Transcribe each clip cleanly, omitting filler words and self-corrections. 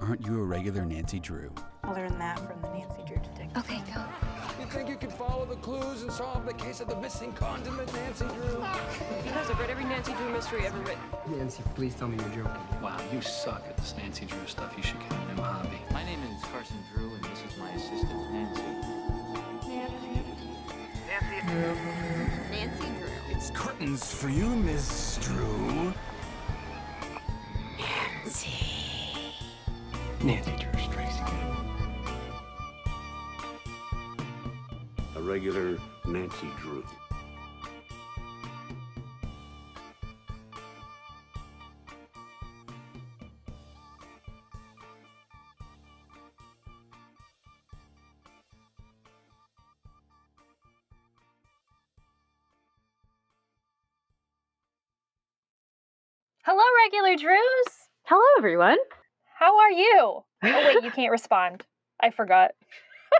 aren't you a regular Nancy Drew? I learned that from the Nancy Drew Detective. Okay, go. You think you can follow the clues and solve the case of the missing condiment, Nancy Drew? Because I've read every Nancy Drew mystery ever written. Nancy, please tell me you're joking. Wow, you suck at this Nancy Drew stuff. You should get a new hobby. My name is Carson Drew, and this is my assistant, Nancy. Nancy Drew. It's curtains for you, Miss Drew. Nancy Drew strikes again. A regular Nancy Drew. Hello, regular Drews. Hello, everyone. How are you? Oh, wait, you can't respond. I forgot.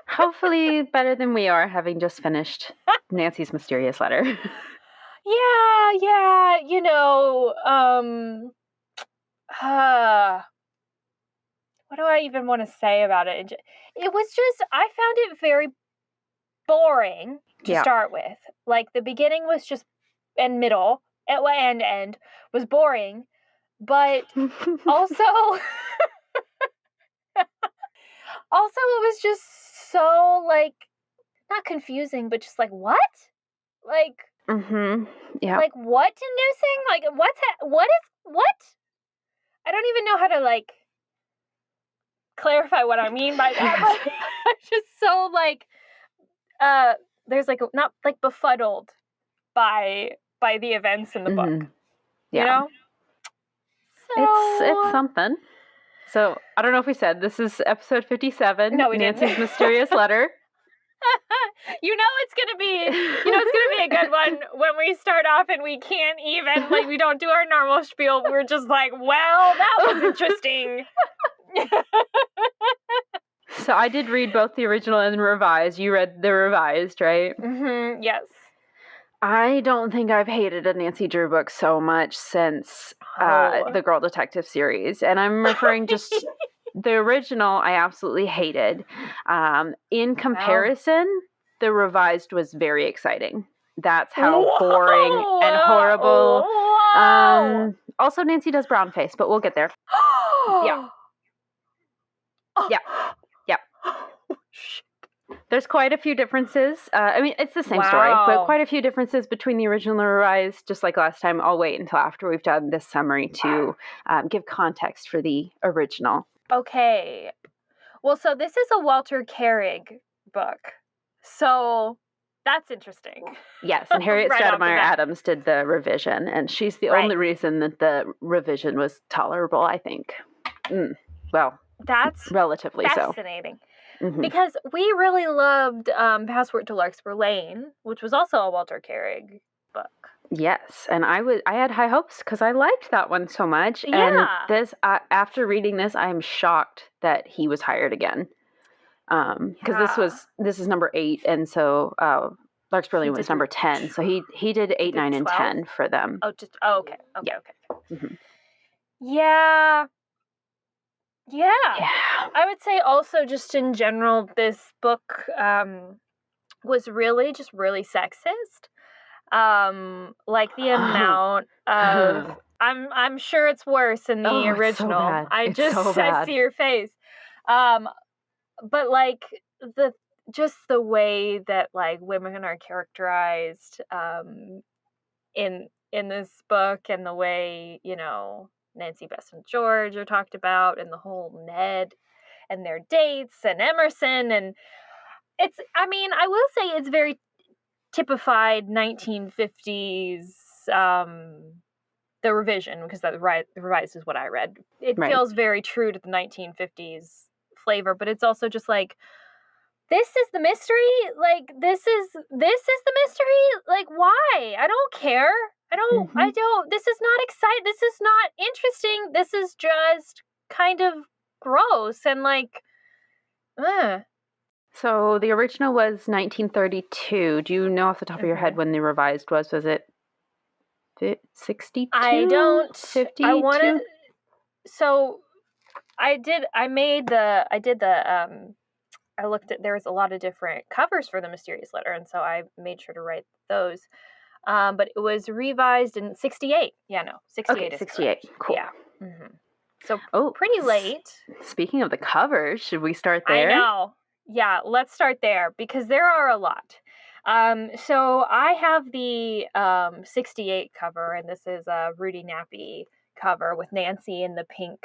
Hopefully better than we are, having just finished Nancy's mysterious letter. Yeah, you know, what do I even want to say about it? It was just, I found it very boring to start with. Like, the beginning was just, and middle, and end was boring, but also, it was just so, like, not confusing, but just like, what? Like, yeah. Like, what inducing? Like, what? I don't even know how to, like, clarify what I mean by that. But I'm just so, like, there's, like, not, like, befuddled by the events in the book. Yeah. You know? So... It's something. So, I don't know if we said, this is episode 57. No, we Nancy's didn't. mysterious letter. You know it's gonna be a good one when we start off and we can't even, like, we don't do our normal spiel. We're just like, well, that was interesting. So I did read both the original and the revised. You read the revised, right? Mm-hmm, yes. I don't think I've hated a Nancy Drew book so much since the Girl Detective series. And I'm referring just... The original, I absolutely hated. In comparison, the revised was very exciting. That's how boring and horrible. Also, Nancy does brown face, but we'll get there. Yeah. There's quite a few differences. I mean, it's the same story, but quite a few differences between the original and the revised. Just like last time, I'll wait until after we've done this summary to give context for the original. Okay. Well, so this is a Walter Carrig book. So that's interesting. Yes, and Harriet Stratemeyer Adams did the revision, and she's the only reason that the revision was tolerable, I think. Well, that's relatively fascinating. So. Because we really loved Passport to Larkspur Lane, which was also a Walter Carrig book. Yes, and I had high hopes because I liked that one so much. Yeah. And this, after reading this, I am shocked that he was hired again. Because this is number 8, and so Larkspur Lane was number 10. So he did 8, 9, and 10 for them. Okay. Yeah. I would say also just in general, this book was really sexist. Like the amount of I'm sure it's worse in the original. It's so bad. I see your face. But like the way that like women are characterized in this book, and the way, you know, Nancy, Bess, and George are talked about, and the whole Ned and their dates, and Emerson, and I will say it's very typified 1950s, the revision, because the revised is what I read. It feels very true to the 1950s flavor, but it's also just like, this is the mystery? Like, this is the mystery? Like, why? I don't care. This is not exciting. This is not interesting. This is just kind of gross and like, So the original was 1932. Do you know off the top of your head when the revised was? Was it 62? I don't. 52? I wanted. So I did I looked at, there was a lot of different covers for the mysterious letter, and so I made sure to write those. But it was revised in 68. Yeah, no, 68 Okay, is 68. correct. Cool. Yeah. So pretty late. Speaking of the covers, should we start there? I know. Yeah, let's start there because there are a lot. So I have the 68 cover, and this is a Rudy Nappy cover with Nancy in the pink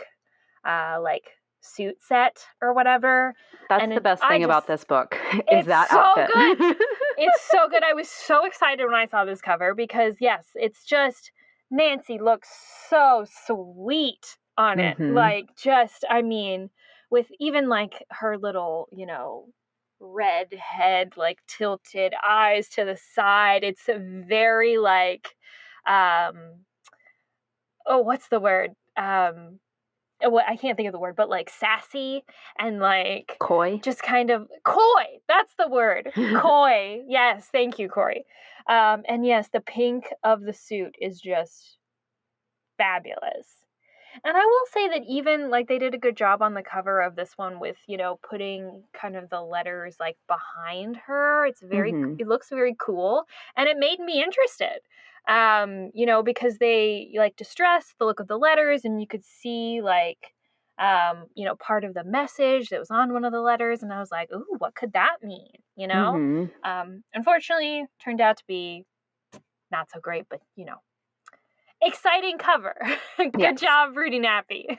like suit set or whatever. That's the best thing about this book is that so outfit. Good. It's so good. I was so excited when I saw this cover because yes, it's just Nancy looks so sweet on it. Like just, I mean, with even like her little, red head, like tilted eyes to the side. It's a very like, what's the word? Well, I can't think of the word, but like sassy and like coy. Just kind of coy. That's the word. Coy. Yes, thank you, Corey. And yes, the pink of the suit is just fabulous. And I will say that even like they did a good job on the cover of this one with, putting kind of the letters like behind her. It's very it looks very cool and it made me interested. Because they like distressed the look of the letters and you could see like part of the message that was on one of the letters and I was like, "Ooh, what could that mean?" Unfortunately, turned out to be not so great, but exciting cover. Good job, Rudy Nappy.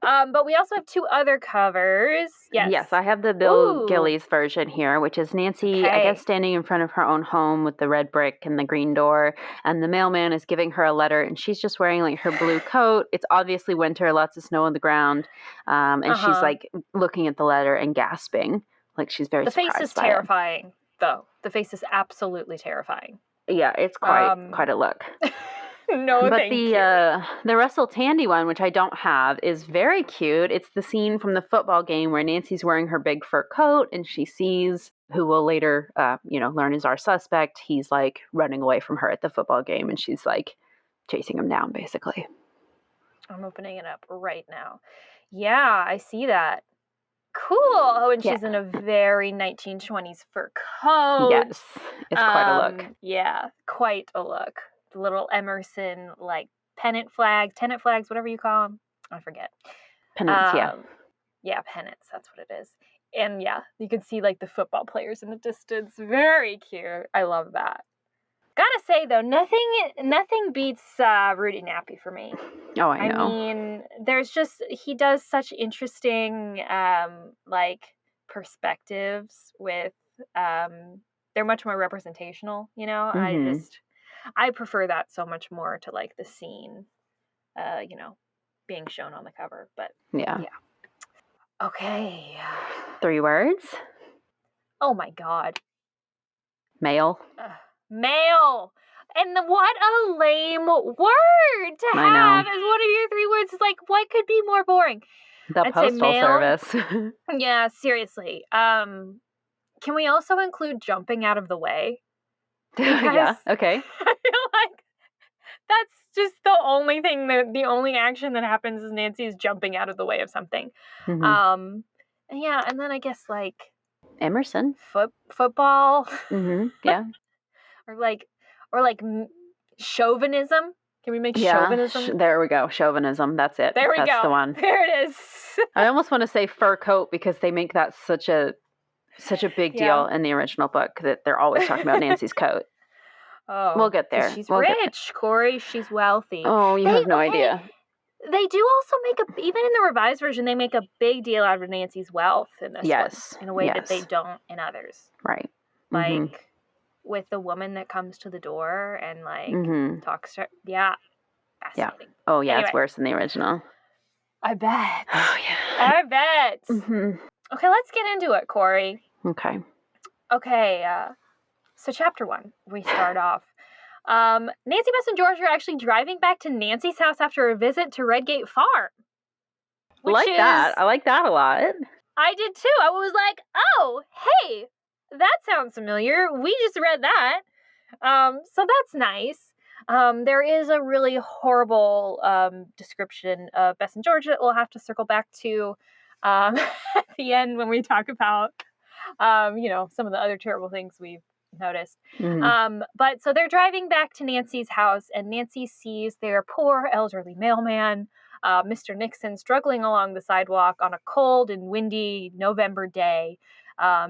But we also have two other covers. Yes, I have the Bill Gillies version here, which is Nancy, I guess, standing in front of her own home with the red brick and the green door, and the mailman is giving her a letter, and she's just wearing like her blue coat. It's obviously winter, lots of snow on the ground, and she's like looking at the letter and gasping, like she's very surprised. The face is terrifying, though. The face is absolutely terrifying. Yeah, it's quite a look. No, but thank you. The Russell Tandy one, which I don't have, is very cute. It's the scene from the football game where Nancy's wearing her big fur coat and she sees who will later, learn is our suspect. He's like running away from her at the football game and she's like chasing him down, basically. I'm opening it up right now. Yeah, I see that. Cool. Oh, and she's in a very 1920s fur coat. Yes, it's quite a look. Yeah, quite a look. The little Emerson, like, tenant flags, whatever you call them. I forget. Pennants, yeah. Yeah, pennants, that's what it is. And yeah, you can see, like, the football players in the distance. Very cute. I love that. Gotta say, though, nothing beats Rudy Nappy for me. Oh, I know. I mean, he does such interesting, perspectives with, they're much more representational, I prefer that so much more to, like, the scene, being shown on the cover, but yeah. Okay. 3 words? Oh, my God. Male. Male. And what a lame word to have as one of your 3 words. It's like, what could be more boring? The Postal Service. Yeah, seriously. Can we also include jumping out of the way? Yeah, okay. I feel like that's just the only action that happens is Nancy's jumping out of the way of something. And then I guess like Emerson. Football. Yeah. or like chauvinism. Can we make chauvinism? There we go. Chauvinism. That's it. There we go. That's the one. There it is. I almost want to say fur coat because they make that such a big deal in the original book that they're always talking about Nancy's coat. Oh, we'll get there. She's rich, Corey. She's wealthy. Oh, you have no idea. They do also even in the revised version, they make a big deal out of Nancy's wealth in this one, in a way that they don't in others. Right. Like with the woman that comes to the door and like talks to her. Yeah. Fascinating. Yeah. Oh, yeah. Anyway. It's worse than the original. I bet. Oh, yeah. I bet. Okay, let's get into it, Corey. Okay. So chapter 1, we start off. Nancy, Bess, and George are actually driving back to Nancy's house after a visit to Redgate Farm. I like that a lot. I did too. I was like, oh, hey, that sounds familiar. We just read that. So that's nice. There is a really horrible description of Bess and George that we'll have to circle back to at the end when we talk about, some of the other terrible things we've noticed. But so they're driving back to Nancy's house, and Nancy sees their poor elderly mailman, Mr. Nixon, struggling along the sidewalk on a cold and windy November day.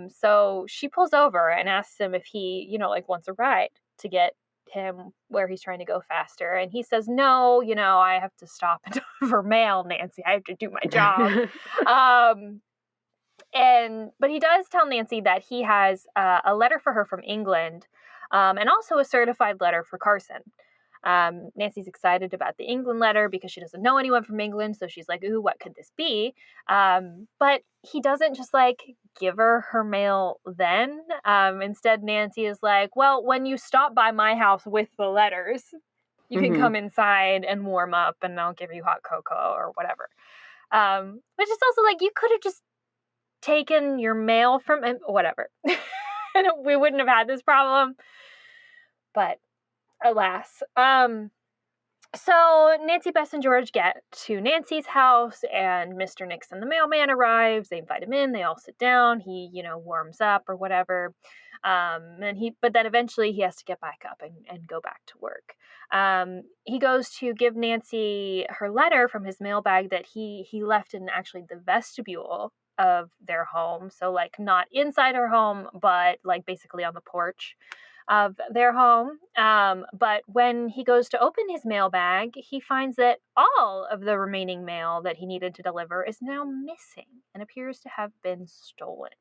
So she pulls over and asks him if he, wants a ride to get him where he's trying to go faster. And he says, no, I have to stop and deliver mail, Nancy. I have to do my job. But he does tell Nancy that he has a letter for her from England, and also a certified letter for Carson. Nancy's excited about the England letter because she doesn't know anyone from England, so she's like, ooh, what could this be? But he doesn't just give her mail then. Instead, Nancy is like, well, when you stop by my house with the letters, you can come inside and warm up, and I'll give you hot cocoa or whatever. Which is also you could have just taken your mail from him, whatever. And we wouldn't have had this problem. But alas. So Nancy, Bess, and George get to Nancy's house, and Mr. Nixon, the mailman, arrives. They invite him in. They all sit down. He, warms up or whatever. But then eventually he has to get back up and go back to work. He goes to give Nancy her letter from his mailbag that he left in actually the vestibule of their home. So not inside her home, but basically on the porch of their home. But when he goes to open his mailbag, he finds that all of the remaining mail that he needed to deliver is now missing and appears to have been stolen.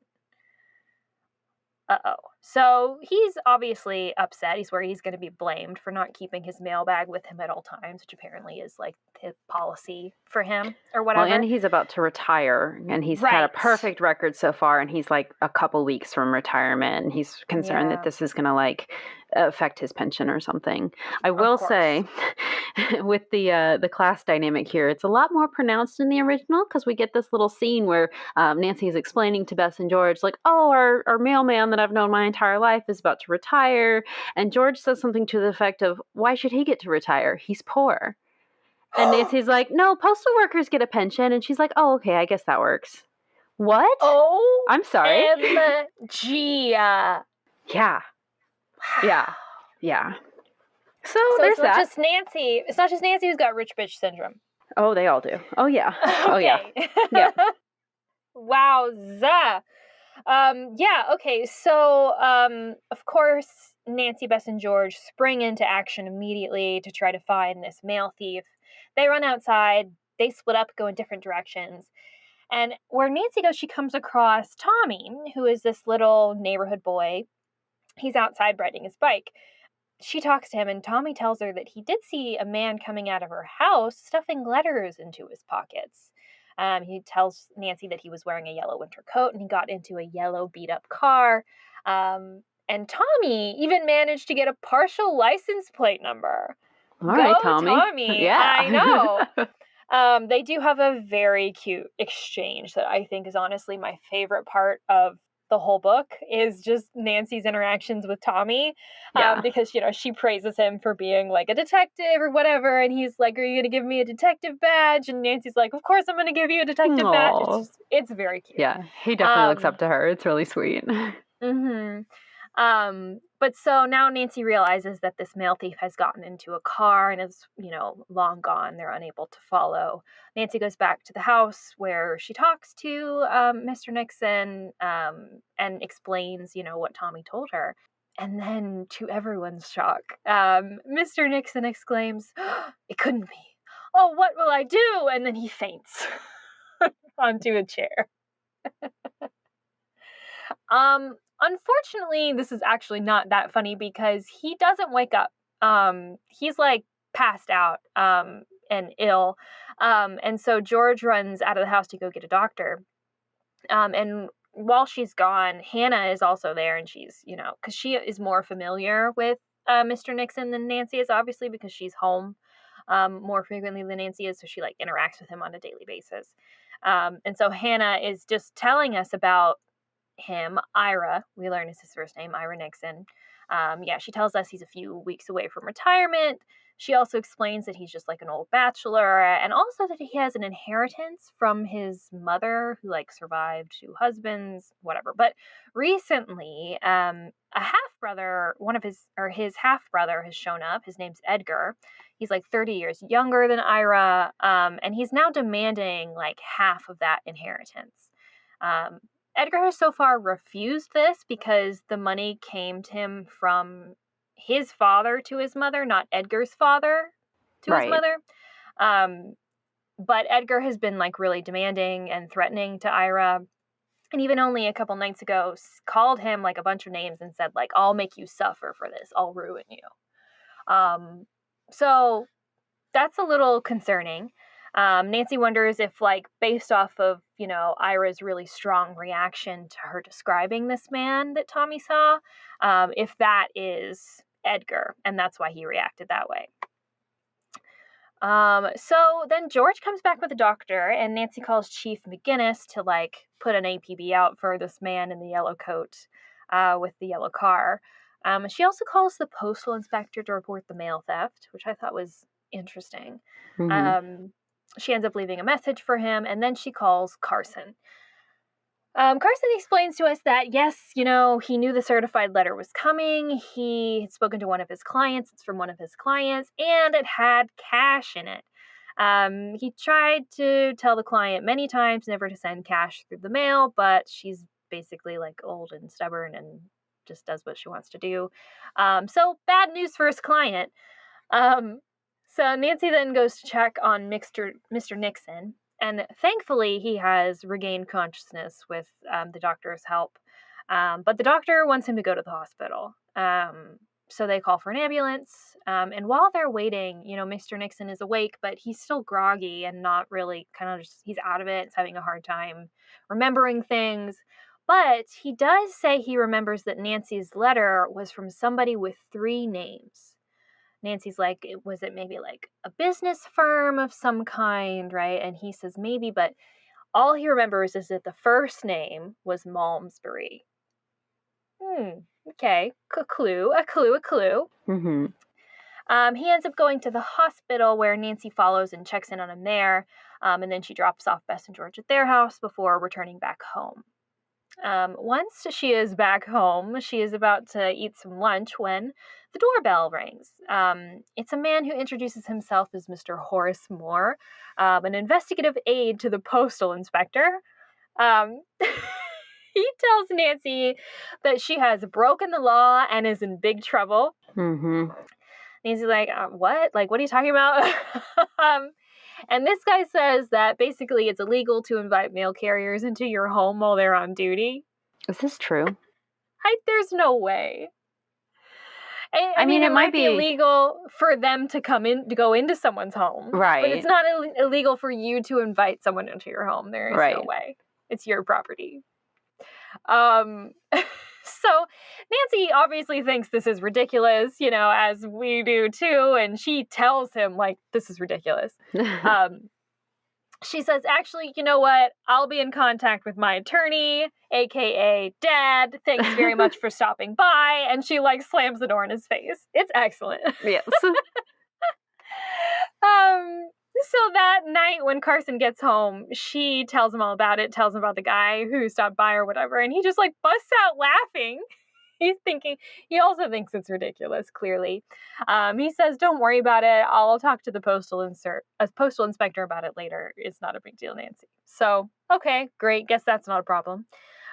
Uh-oh. So he's obviously upset. He's worried he's going to be blamed for not keeping his mailbag with him at all times, which apparently is his policy for him or whatever. Well, and he's about to retire, and he's had a perfect record so far, and he's a couple weeks from retirement, and he's concerned that this is going to affect his pension or something. I will say, with the class dynamic here, it's a lot more pronounced in the original, because we get this little scene where Nancy is explaining to Bess and George, our mailman that I've known my entire life is about to retire, and George says something to the effect of, why should he get to retire? He's poor. And Nancy's like, no, postal workers get a pension. And she's like, oh, okay, I guess that works. What? Oh, I'm sorry. Gee. Yeah. Yeah. So there's it's not that. Just Nancy. It's not just Nancy who's got rich bitch syndrome. Oh, they all do. Oh, yeah. Okay. Oh, yeah. Yeah. Wowza. Okay. So, of course, Nancy, Bess, and George spring into action immediately to try to find this mail thief. They run outside. They split up, go in different directions. And where Nancy goes, she comes across Tommy, who is this little neighborhood boy. He's outside riding his bike. She talks to him, and Tommy tells her that he did see a man coming out of her house stuffing letters into his pockets. He tells Nancy that he was wearing a yellow winter coat, and he got into a yellow beat-up car. And Tommy even managed to get a partial license plate number. All right, Tommy. Yeah. I know. They do have a very cute exchange that I think is honestly my favorite part of the whole book, is just Nancy's interactions with Tommy. Because, she praises him for being a detective or whatever. And he's like, are you going to give me a detective badge? And Nancy's like, of course I'm going to give you a detective badge. It's very cute. Yeah, he definitely looks up to her. It's really sweet. Mm-hmm. But so now Nancy realizes that this mail thief has gotten into a car and is, long gone. They're unable to follow. Nancy goes back to the house where she talks to Mr. Nixon and explains, what Tommy told her. And then, to everyone's shock, Mr. Nixon exclaims, it couldn't be. Oh, what will I do? And then he faints onto a chair. Unfortunately, this is actually not that funny because he doesn't wake up. He's passed out and ill. And so George runs out of the house to go get a doctor. And while she's gone, Hannah is also there, and she's, because she is more familiar with Mr. Nixon than Nancy is, obviously, because she's home more frequently than Nancy is. So she interacts with him on a daily basis. And so Hannah is just telling us about him, Ira, we learn is his first name, Ira Nixon, Yeah, she tells us he's a few weeks away from retirement. She also explains that he's just like an old bachelor, and also that he has an inheritance from his mother who like survived 2 husbands, whatever. But recently, a half brother, his half brother has shown up. His name's Edgar. He's like 30 years younger than Ira, and he's now demanding like half of that inheritance. Edgar has so far refused this because the money came to him from his father to his mother, not Edgar's father to his mother. But Edgar has been like really demanding and threatening to Ira. And even only a couple nights ago called him like a bunch of names and said like, I'll make you suffer for this. I'll ruin you. So that's a little concerning. Nancy wonders if, like, based off of, Ira's really strong reaction to her describing this man that Tommy saw, if that is Edgar, and that's why he reacted that way. So then George comes back with a doctor, and Nancy calls Chief McGinnis to, like, put an APB out for this man in the yellow coat with the yellow car. She also calls the postal inspector to report the mail theft, which I thought was interesting. She ends up leaving a message for him, and then she calls Carson. Carson explains to us that, yes, he knew the certified letter was coming. He had spoken to one of his clients. It's from one of his clients, and it had cash in it. He tried to tell the client many times never to send cash through the mail, but she's basically like old and stubborn and just does what she wants to do. So bad news for his client. So Nancy then goes to check on Mr. Nixon, and thankfully he has regained consciousness with the doctor's help. But the doctor wants him to go to the hospital. So they call for an ambulance. And while they're waiting, Mr. Nixon is awake, but he's still groggy and not really he's out of it. He's having a hard time remembering things. But he does say he remembers that Nancy's letter was from somebody with 3 names. Nancy's like, was it maybe like a business firm of some kind, right? And he says maybe, but all he remembers is that the first name was Malmesbury. Okay, a clue. He ends up going to the hospital where Nancy follows and checks in on him there, and then she drops off Bess and George at their house before returning back home. Once she is back home, she is about to eat some lunch when the doorbell rings. It's a man who introduces himself as Mr. Horace Moore, an investigative aide to the postal inspector. He tells Nancy that she has broken the law and is in big trouble. Nancy's like, what? Like, what are you talking about? And this guy says that basically it's illegal to invite mail carriers into your home while they're on duty. Is this true? There's no way. I mean, it might be illegal for them to go into someone's home. Right. But it's not illegal for you to invite someone into your home. There is no way. It's your property. So Nancy obviously thinks this is ridiculous, as we do too, and she tells him, like, this is ridiculous. She says, actually, you know what? I'll be in contact with my attorney, aka Dad. Thanks very much for stopping by. And she, like, slams the door in his face. It's excellent. Yes. So that night when Carson gets home, she tells him all about it, tells him about the guy who stopped by or whatever, and he just, like, busts out laughing. He also thinks it's ridiculous, clearly. He says, don't worry about it. I'll talk to the postal inspector about it later. It's not a big deal, Nancy. So, okay, great. Guess that's not a problem.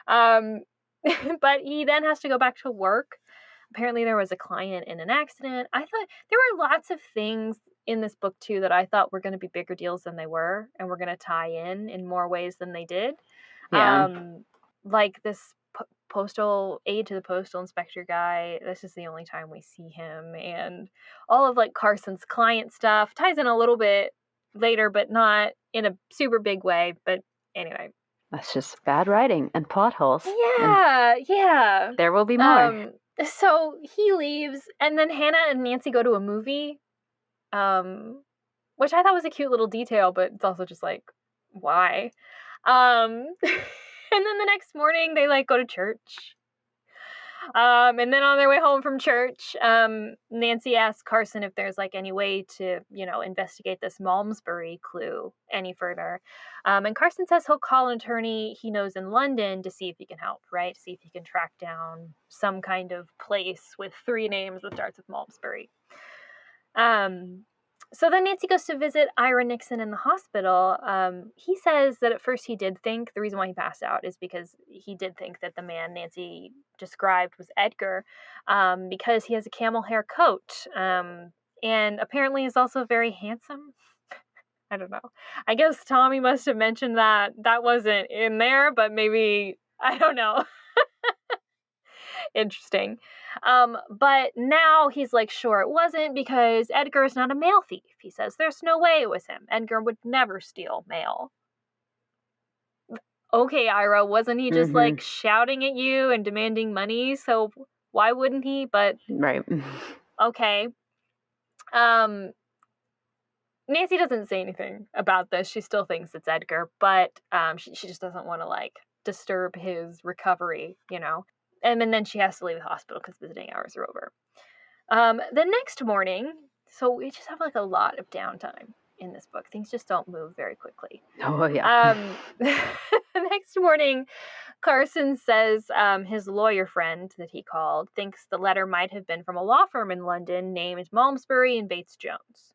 But he then has to go back to work. Apparently there was a client in an accident. I thought there were lots of things in this book, too, that I thought were going to be bigger deals than they were, and were going to tie in more ways than they did. Yeah. Like this postal aide to the postal inspector guy. This is the only time we see him, and all of, like, Carson's client stuff ties in a little bit later, but not in a super big way. But anyway, that's just bad writing and plot holes. Yeah. There will be more. So he leaves, and then Hannah and Nancy go to a movie, which I thought was a cute little detail, but it's also just like, why? And then the next morning they, like, go to church. And then on their way home from church, Nancy asks Carson if there's like any way to, investigate this Malmesbury clue any further. And Carson says he'll call an attorney he knows in London to see if he can help, right? See if he can track down some kind of place with 3 names that starts with Malmesbury. So then Nancy goes to visit Ira Nixon in the hospital. He says that at first he did think the reason why he passed out is because he did think that the man Nancy described was Edgar, because he has a camel hair coat, and apparently is also very handsome. I don't know. I guess Tommy must have mentioned that wasn't in there, but maybe, I don't know. Interesting. But now he's like, sure it wasn't, because Edgar is not a mail thief. He says there's no way it was him. Edgar would never steal mail. Okay, Ira, wasn't he just like shouting at you and demanding money? So why wouldn't he? But Right. Okay. Nancy doesn't say anything about this. She still thinks it's Edgar, but she just doesn't want to like disturb his recovery, And then she has to leave the hospital because visiting hours are over. The next morning, so we just have like a lot of downtime in this book. Things just don't move very quickly. Oh, yeah. The next morning, Carson says his lawyer friend that he called thinks the letter might have been from a law firm in London named Malmesbury and Bates Jones.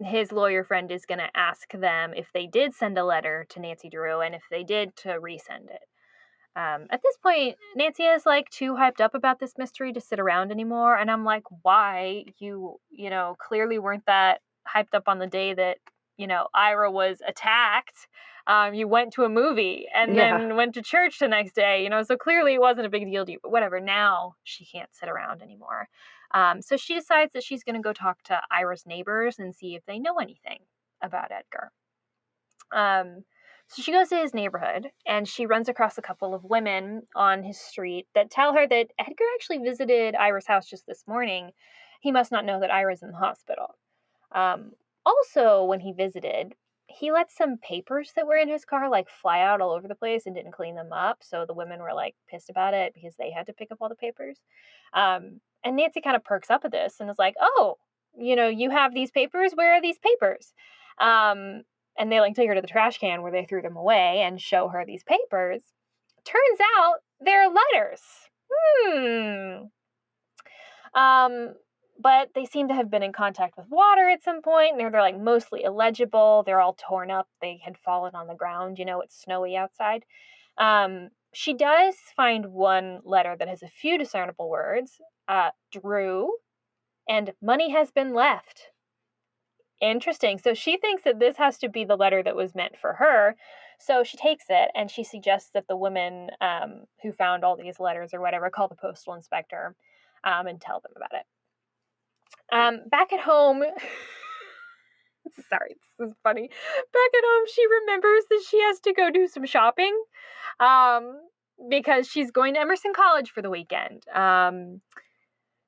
His lawyer friend is going to ask them if they did send a letter to Nancy Drew, and if they did, to resend it. At this point, Nancy is like too hyped up about this mystery to sit around anymore. And I'm like, why? You clearly weren't that hyped up on the day that, Ira was attacked. You went to a movie and then went to church the next day, so clearly it wasn't a big deal to you, but whatever. Now she can't sit around anymore. So she decides that she's going to go talk to Ira's neighbors and see if they know anything about Edgar. So she goes to his neighborhood, and she runs across a couple of women on his street that tell her that Edgar actually visited Ira's house just this morning. He must not know that Ira's in the hospital. Also, when he visited, he let some papers that were in his car like fly out all over the place and didn't clean them up. So the women were like pissed about it because they had to pick up all the papers. And Nancy kind of perks up at this and is like, oh, you have these papers? Where are these papers? And they like take her to the trash can where they threw them away and show her these papers. Turns out they're letters. But they seem to have been in contact with water at some point. They're like mostly illegible. They're all torn up. They had fallen on the ground. It's snowy outside. She does find one letter that has a few discernible words. Drew and money has been left. Interesting. So she thinks that this has to be the letter that was meant for her. So she takes it and she suggests that the women who found all these letters or whatever call the postal inspector and tell them about it. Back at home, sorry, this is funny. Back at home, she remembers that she has to go do some shopping because she's going to Emerson College for the weekend.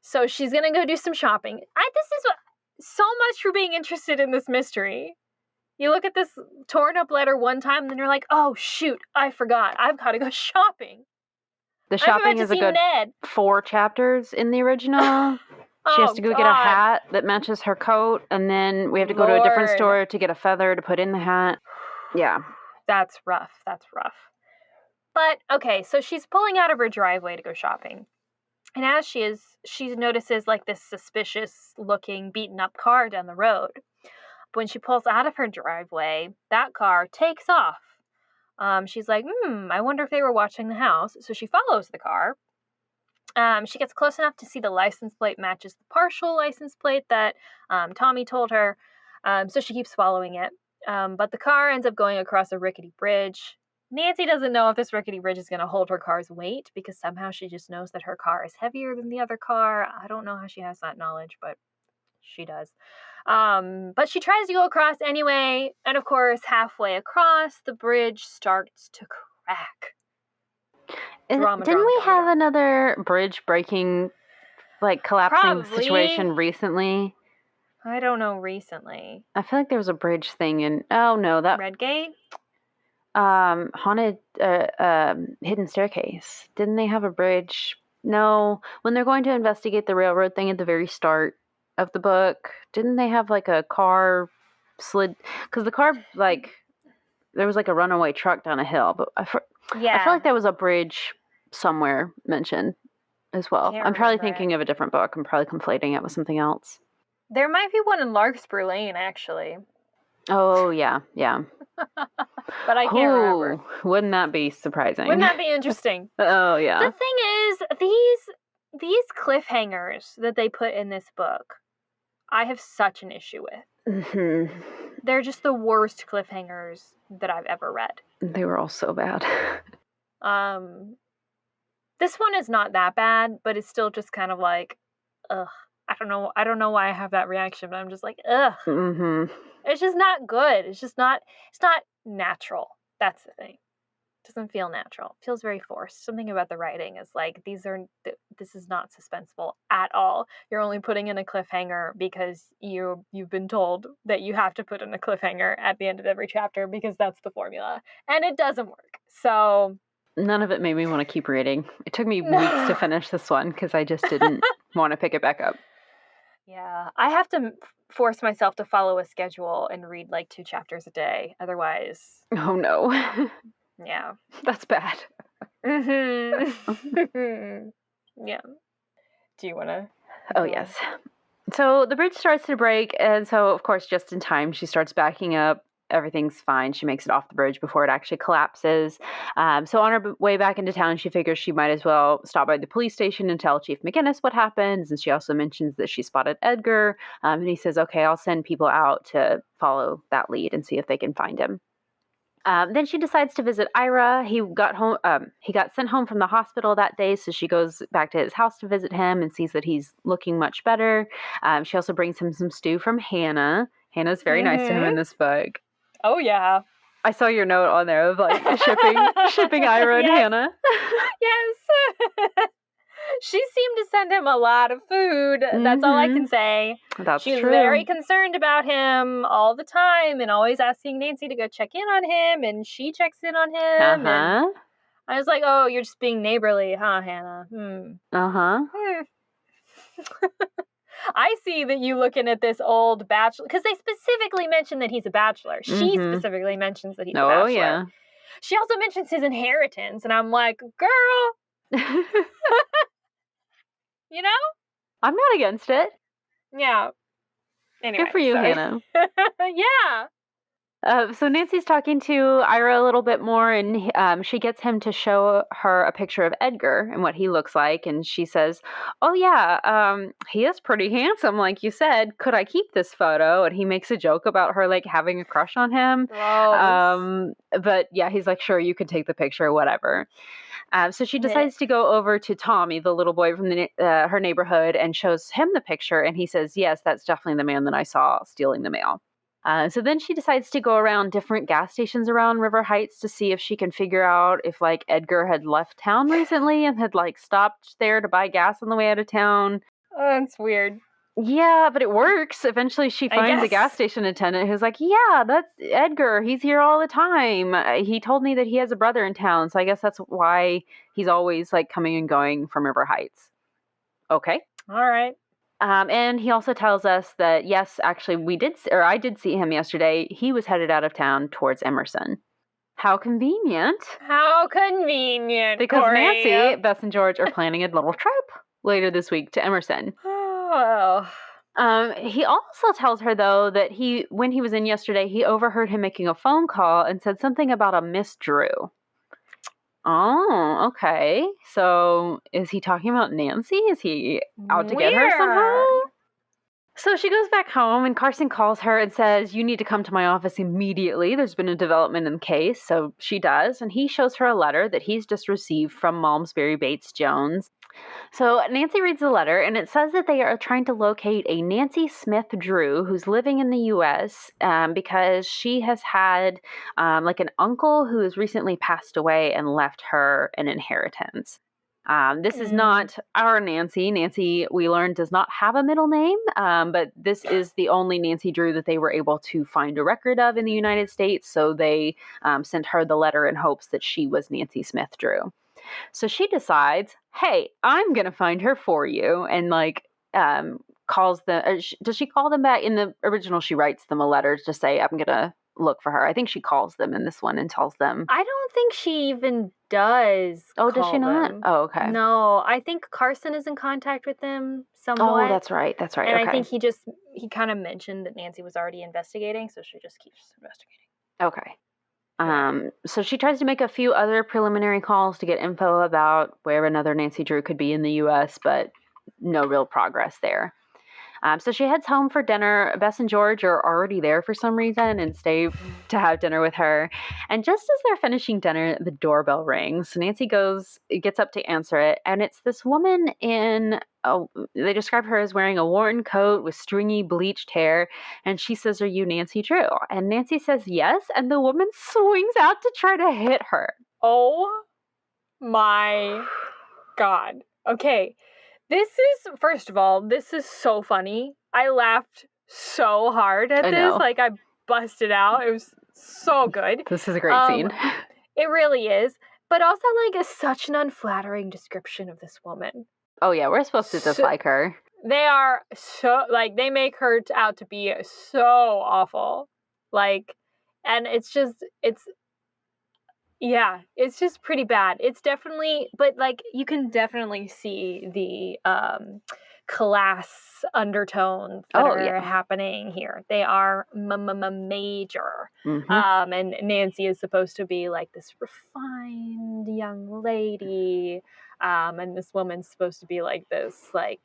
So she's going to go do some shopping. So much for being interested in this mystery. You look at this torn up letter one time, and then you're like, oh, shoot, I forgot. I've got to go shopping. The shopping is a good 4 chapters in the original. She has to go get a hat that matches her coat, and then we have to go to a different store to get a feather to put in the hat. Yeah. That's rough. But, okay, so she's pulling out of her driveway to go shopping. And as she notices like this suspicious looking beaten up car down the road. But when she pulls out of her driveway, that car takes off. She's like, I wonder if they were watching the house. So she follows the car. She gets close enough to see the license plate matches the partial license plate that Tommy told her. So she keeps following it. But the car ends up going across a rickety bridge. Nancy doesn't know if this rickety bridge is going to hold her car's weight because somehow she just knows that her car is heavier than the other car. I don't know how she has that knowledge, but she does. But she tries to go across anyway. And of course, halfway across, the bridge starts to crack. Didn't we have another bridge breaking, like collapsing situation recently? I don't know recently. I feel like there was a bridge thing in, oh no, that... Redgate? haunted hidden staircase? Didn't they have a bridge? No, when they're going to investigate the railroad thing at the very start of the book, didn't they have like a car slid? Because the car, like, there was like a runaway truck down a hill, but I feel like there was a bridge somewhere mentioned as well. I'm probably thinking of a different book. I'm probably conflating it with something else. There might be one in Larkspur Lane, actually. Oh, yeah. But I can't remember. Wouldn't that be surprising? Wouldn't that be interesting? Oh, yeah. The thing is, these cliffhangers that they put in this book, I have such an issue with. Mm-hmm. They're just the worst cliffhangers that I've ever read. They were all so bad. This one is not that bad, but it's still just kind of like, ugh. I don't know why I have that reaction, but I'm just like, ugh. Mm-hmm. It's just not good. It's not natural. That's the thing. It doesn't feel natural. It feels very forced. Something about the writing is like, this is not suspenseful at all. You're only putting in a cliffhanger because you've been told that you have to put in a cliffhanger at the end of every chapter because that's the formula. And it doesn't work. So none of it made me want to keep reading. It took me weeks to finish this one because I just didn't want to pick it back up. Yeah, I have to force myself to follow a schedule and read like 2 chapters a day. Otherwise... Oh, no. Yeah. That's bad. Mm-hmm. Yeah. Do you want to... Oh, yes. So the bridge starts to break, and so, of course, just in time, she starts backing up. Everything's fine. She makes it off the bridge before it actually collapses. So on her way back into town, she figures she might as well stop by the police station and tell Chief McGinnis what happens. And she also mentions that she spotted Edgar. And he says, okay, I'll send people out to follow that lead and see if they can find him. Then she decides to visit Ira. He got home. He got sent home from the hospital that day, so she goes back to his house to visit him and sees that he's looking much better. She also brings him some stew from Hannah. Hannah's very nice to him in this book. Oh, yeah. I saw your note on there of like shipping Ira and Hannah. Yes. She seemed to send him a lot of food. That's all I can say. That's She's true. very concerned about him all the time and always asking Nancy to go check in on him, and she checks in on him. And I was like, oh, you're just being neighborly, huh, Hannah? I see that you looking at this old bachelor, because they specifically mention that he's a bachelor. She specifically mentions that he's a bachelor. Oh, yeah. She also mentions his inheritance, and I'm like, girl. You know? I'm not against it. Yeah. Anyway. Good for you, Hannah. Yeah. So Nancy's talking to Ira a little bit more, and she gets him to show her a picture of Edgar and what he looks like. And she says, oh, yeah, he is pretty handsome, like you said. Could I keep this photo? And he makes a joke about her, like, having a crush on him. But, yeah, he's like, sure, you can take the picture, whatever. So she decides to go over to Tommy, the little boy from her neighborhood, and shows him the picture. And he says, yes, that's definitely the man that I saw stealing the mail. So then she decides to go around different gas stations around River Heights to see if she can figure out if, like, Edgar had left town recently and had, like, stopped there to buy gas on the way out of town. Oh, that's weird. Yeah, but it works. Eventually she finds a gas station attendant who's like, yeah, that's Edgar. He's here all the time. He told me that he has a brother in town, so I guess that's why he's always, like, coming and going from River Heights. Okay. All right. And he also tells us that, yes, actually, I did see him yesterday. He was headed out of town towards Emerson. How convenient. How convenient, Because Corey. Nancy, Beth, and George are planning a little trip later this week to Emerson. Oh. He also tells her, though, that when he was in yesterday, he overheard him making a phone call and said something about a Miss Drew. Oh, okay. So is he talking about Nancy? Is he out to get her somehow? So she goes back home and Carson calls her and says, you need to come to my office immediately. There's been a development in the case. So she does. And he shows her a letter that he's just received from Malmesbury Bates Jones. So Nancy reads the letter, and it says that they are trying to locate a Nancy Smith Drew who's living in the U.S. Because she has had like an uncle who has recently passed away and left her an inheritance. This is not our Nancy. Nancy, we learned, does not have a middle name, but this is the only Nancy Drew that they were able to find a record of in the United States. So they sent her the letter in hopes that she was Nancy Smith Drew. So she decides, hey, I'm going to find her for you. And calls them. Does she call them back? In the original, she writes them a letter to say, I'm going to look for her. I think she calls them in this one and tells them. I don't think she even does. Oh, does she not? Them. Oh, okay. No, I think Carson is in contact with them somewhat. Oh, that's right. That's right. And okay. I think he kind of mentioned that Nancy was already investigating, so she just keeps investigating. Okay. So she tries to make a few other preliminary calls to get info about where another Nancy Drew could be in the U.S., but no real progress there. So she heads home for dinner. Bess and George are already there for some reason and stay to have dinner with her. And just as they're finishing dinner, the doorbell rings. So Nancy gets up to answer it. And it's this woman they describe her as wearing a worn coat with stringy bleached hair. And she says, "Are you Nancy Drew?" And Nancy says yes. And the woman swings out to try to hit her. Oh my God. Okay. First of all, this is so funny. I laughed so hard at this. Like, I busted out. It was so good. This is a great scene. It really is. But also, like, such an unflattering description of this woman. Oh, yeah. We're supposed to dislike her. They are they make her out to be so awful. Like, and it's just pretty bad. It's definitely, but like you can definitely see the class undertones that are happening here. They are major. Mm-hmm. And Nancy is supposed to be like this refined young lady, and this woman's supposed to be like this like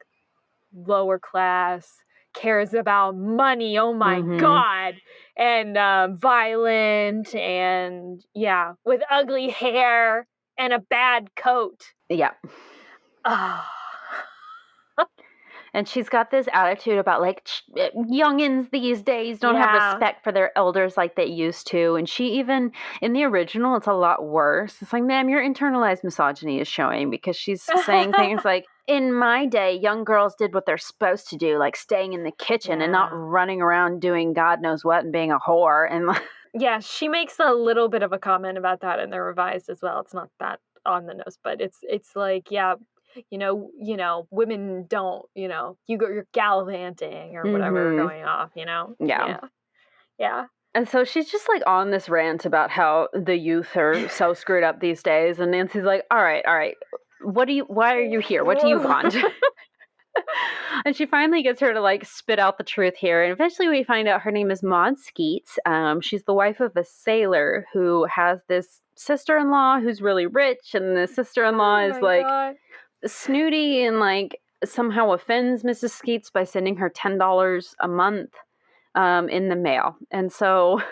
lower class, cares about money, oh my God, and violent, and with ugly hair and a bad coat. Yeah. And she's got this attitude about like youngins these days don't have respect for their elders like they used to. And she even, in the original, it's a lot worse. It's like, ma'am, your internalized misogyny is showing, because she's saying things like, in my day, young girls did what they're supposed to do, like staying in the kitchen and not running around doing God knows what and being a whore. And yeah, she makes a little bit of a comment about that in the revised as well. It's not that on the nose, but it's like, you know, women don't, you're gallivanting or whatever going off, Yeah. And so she's just like on this rant about how the youth are so screwed up these days. And Nancy's like, all right. Why are you here? What do you want? And she finally gets her to like spit out the truth here. And eventually we find out her name is Maud Skeets. She's the wife of a sailor who has this sister-in-law who's really rich. And the sister-in-law is like snooty and like somehow offends Mrs. Skeets by sending her $10 a month in the mail. And so,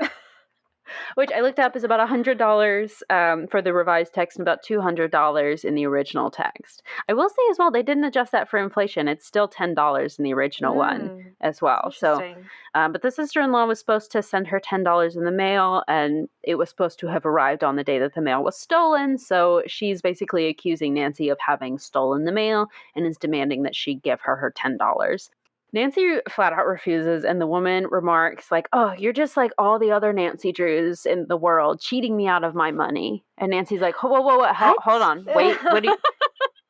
which I looked up is about $100 for the revised text and about $200 in the original text. I will say as well, they didn't adjust that for inflation. It's still $10 in the original one as well. So, but the sister-in-law was supposed to send her $10 in the mail, and it was supposed to have arrived on the day that the mail was stolen. So she's basically accusing Nancy of having stolen the mail and is demanding that she give her $10. Nancy flat out refuses, and the woman remarks like, "Oh, you're just like all the other Nancy Drews in the world, cheating me out of my money." And Nancy's like, "Whoa, hold on, wait, what do you,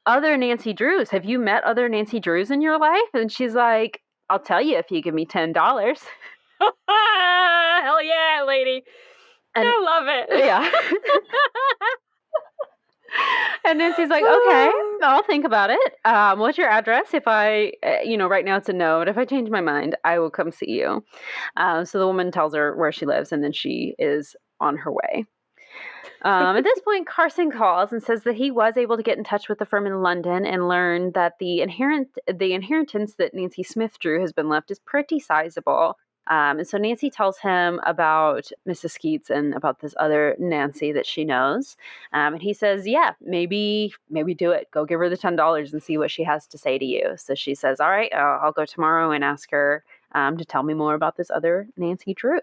other Nancy Drews? Have you met other Nancy Drews in your life?" And she's like, "I'll tell you if you give me $10." Hell yeah, lady. And I love it. Yeah. And Nancy's like, "Okay, I'll think about it. What's your address? If I, right now it's a no, but if I change my mind, I will come see you." So the woman tells her where she lives, and then she is on her way. At this point, Carson calls and says that he was able to get in touch with the firm in London and learn that the inheritance that Nancy Smith Drew has been left is pretty sizable. And so Nancy tells him about Mrs. Skeets and about this other Nancy that she knows. And he says, yeah, maybe do it. Go give her the $10 and see what she has to say to you. So she says, all right, I'll go tomorrow and ask her to tell me more about this other Nancy Drew.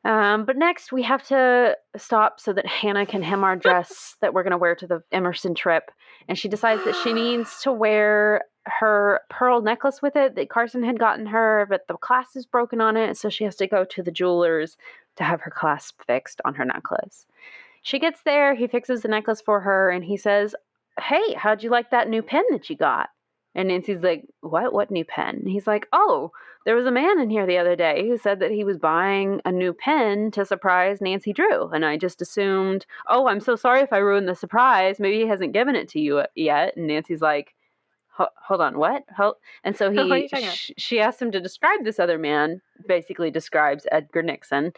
But next, we have to stop so that Hannah can hem our dress that we're going to wear to the Emerson trip. And she decides that she needs to wear her pearl necklace with it that Carson had gotten her, but the clasp is broken on it, so she has to go to the jeweler's to have her clasp fixed on her necklace. She gets there, he fixes the necklace for her, and he says, "Hey, how'd you like that new pen that you got?" And Nancy's like, What new pen?" And he's like, "Oh, there was a man in here the other day who said that he was buying a new pen to surprise Nancy Drew. And I just assumed, oh, I'm so sorry if I ruined the surprise. Maybe he hasn't given it to you yet." And Nancy's like, hold on, what? And so she asked him to describe this other man, basically describes Edgar Nixon.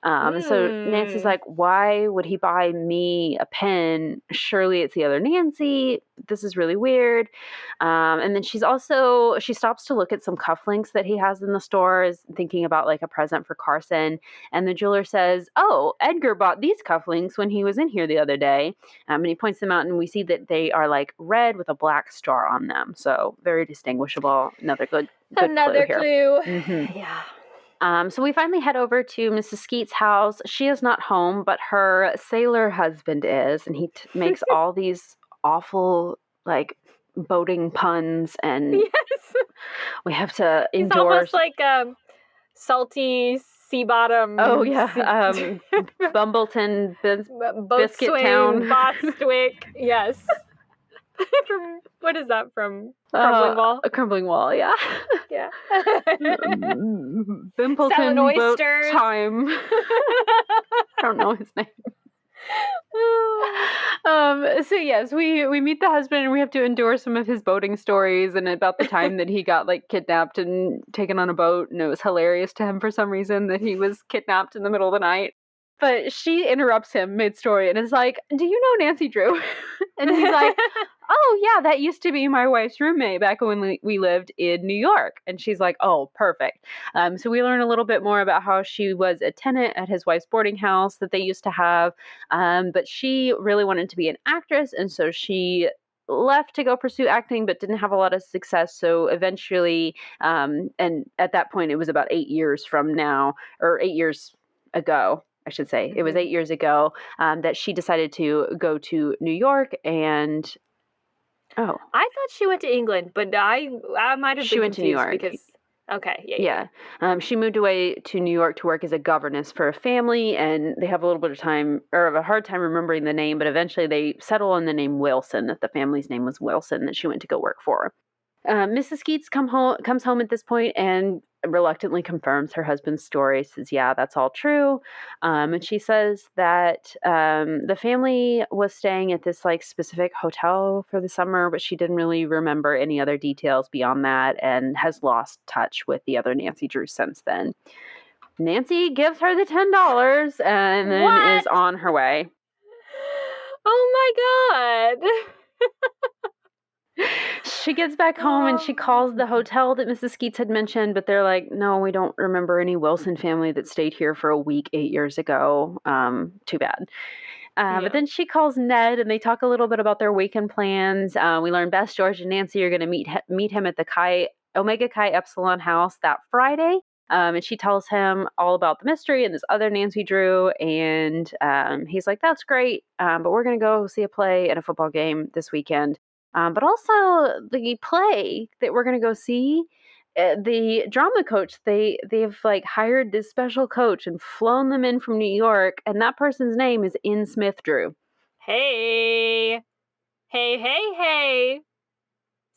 And so Nancy's like, why would he buy me a pen? Surely it's the other Nancy. This is really weird. And then she stops to look at some cufflinks that he has in the store, is thinking about like a present for Carson. And the jeweler says, "Oh, Edgar bought these cufflinks when he was in here the other day." And he points them out, and we see that they are like red with a black star on them. So very distinguishable. Another good Another clue clue. Here. Mm-hmm. Yeah. So we finally head over to Mrs. Skeet's house. She is not home, but her sailor husband is, and he makes all these awful, like, boating puns, and yes. we have to endorse. He's almost like salty sea bottom. Oh yeah, Bumbleton, Biscuit Boatswain, Town, Bostwick. Yes. From what is that from? Crumbling Wall. A Crumbling Wall, yeah. Yeah. Bimpleton Boat Time. I don't know his name. So yes, we meet the husband, and we have to endure some of his boating stories and about the time that he got like kidnapped and taken on a boat, and it was hilarious to him for some reason that he was kidnapped in the middle of the night. But she interrupts him mid-story and is like, "Do you know Nancy Drew?" And he's like, "Oh, yeah, that used to be my wife's roommate back when we lived in New York." And she's like, "Oh, perfect." So we learn a little bit more about how she was a tenant at his wife's boarding house that they used to have. But she really wanted to be an actress, and so she left to go pursue acting, but didn't have a lot of success. So eventually, and at that point, it was about 8 years from now, or 8 years ago, I should say. It was 8 years ago that she decided to go to New York, and I thought she went to England, but I might have been confused. She went to New York. Because yeah. She moved away to New York to work as a governess for a family, and they have a little bit of time, or a hard time remembering the name, but eventually they settle on the name Wilson, that the family's name was Wilson, that she went to go work for. Mrs. Skeets comes home at this point and reluctantly confirms her husband's story, says, yeah, that's all true. And she says that the family was staying at this like specific hotel for the summer, but she didn't really remember any other details beyond that and has lost touch with the other Nancy Drew since then. Nancy gives her the $10 and then is on her way. Oh my God. She gets back home and she calls the hotel that Mrs. Skeets had mentioned, but they're like, no, we don't remember any Wilson family that stayed here for a week 8 years ago. Too bad. But then she calls Ned and they talk a little bit about their weekend plans. We learn Bess, George, and Nancy are going to meet him at the Omega Chi Epsilon house that Friday. And she tells him all about the mystery and this other Nancy Drew. And he's like, that's great. But we're going to go see a play and a football game this weekend. But also the play that we're going to go see, the drama coach, they've like hired this special coach and flown them in from New York. And that person's name is In Smith Drew. Hey.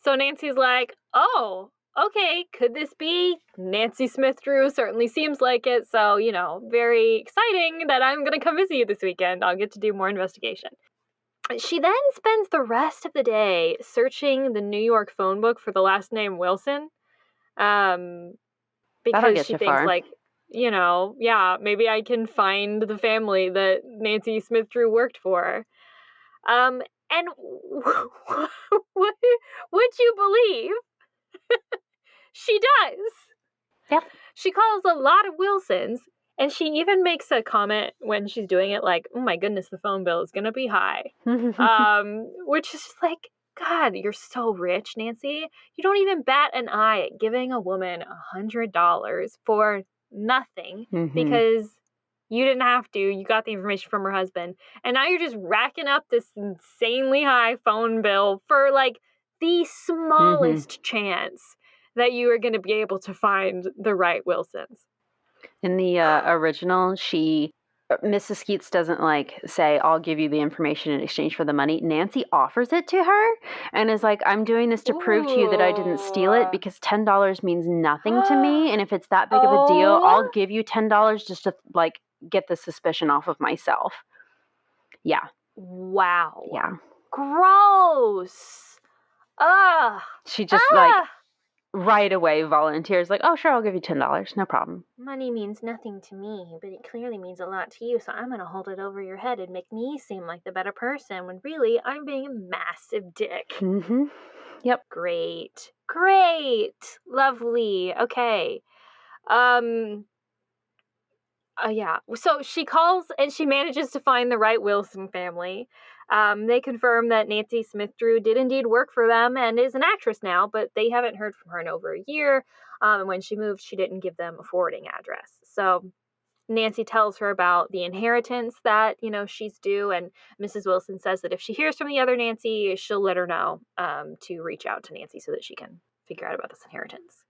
So Nancy's like, oh, okay, could this be Nancy Smith Drew? Certainly seems like it. So, very exciting that I'm going to come visit you this weekend. I'll get to do more investigation. She then spends the rest of the day searching the New York phone book for the last name Wilson. Because she thinks far. like, maybe I can find the family that Nancy Smith Drew worked for. And would you believe? She does. Yep. She calls a lot of Wilsons, and she even makes a comment when she's doing it like, oh my goodness, the phone bill is going to be high. Which is just like, God, you're so rich, Nancy. You don't even bat an eye at giving a woman $100 for nothing because You didn't have to. You got the information from her husband. And now you're just racking up this insanely high phone bill for, like, the smallest chance that you are going to be able to find the right Wilsons. In the original, Mrs. Skeets doesn't like say, I'll give you the information in exchange for the money. Nancy offers it to her and is like, I'm doing this to prove to you that I didn't steal it because $10 means nothing to me. And if it's that big of a deal, I'll give you $10 just to like get the suspicion off of myself. Yeah. Wow. Yeah. Gross. Ugh. She just like right away volunteers like, oh, sure, I'll give you $10. No problem. Money means nothing to me, but it clearly means a lot to you, so I'm going to hold it over your head and make me seem like the better person when really I'm being a massive dick. Mm-hmm. Yep. Great. Lovely. Okay. Yeah. So she calls and she manages to find the right Wilson family. They confirm that Nancy Smith Drew did indeed work for them and is an actress now, but they haven't heard from her in over a year. And when she moved, she didn't give them a forwarding address. So Nancy tells her about the inheritance that, she's due. And Mrs. Wilson says that if she hears from the other Nancy, she'll let her know to reach out to Nancy so that she can figure out about this inheritance.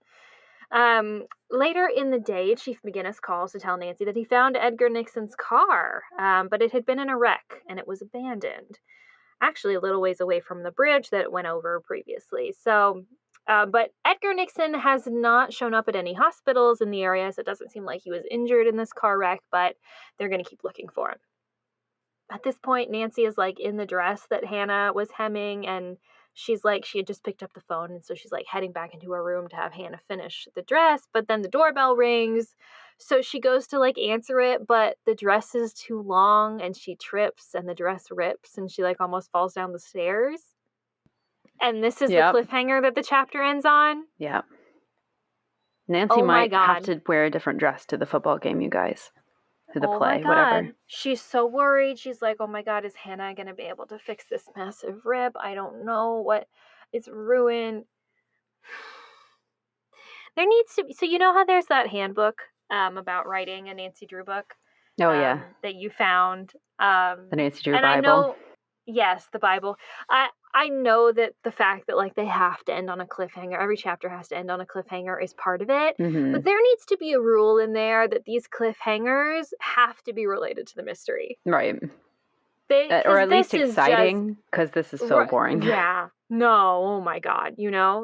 Later in the day, Chief McGinnis calls to tell Nancy that he found Edgar Nixon's car, but it had been in a wreck and it was abandoned. Actually, a little ways away from the bridge that it went over previously. So, but Edgar Nixon has not shown up at any hospitals in the area, so it doesn't seem like he was injured in this car wreck, but they're going to keep looking for him. At this point, Nancy is like in the dress that Hannah was hemming, and she's like, she had just picked up the phone, and so she's like heading back into her room to have Hannah finish the dress, but then the doorbell rings, so she goes to like answer it, but the dress is too long, and she trips, and the dress rips, and she like almost falls down the stairs. And this is the cliffhanger that the chapter ends on? Yeah. Nancy might have to wear a different dress to the football game, you guys. To the play, whatever. She's so worried. She's like, oh my God, is Hannah going to be able to fix this massive rip? I don't know what. It's ruined. There needs to be. So you know how there's that handbook about writing a Nancy Drew book? Oh, yeah. That you found. The Nancy Drew and Bible. I know, yes, the Bible. I know that the fact that like they have to end on a cliffhanger, every chapter has to end on a cliffhanger is part of it. Mm-hmm. But there needs to be a rule in there that these cliffhangers have to be related to the mystery. Right. Or at least exciting, because this is so boring. Yeah. No, oh my God.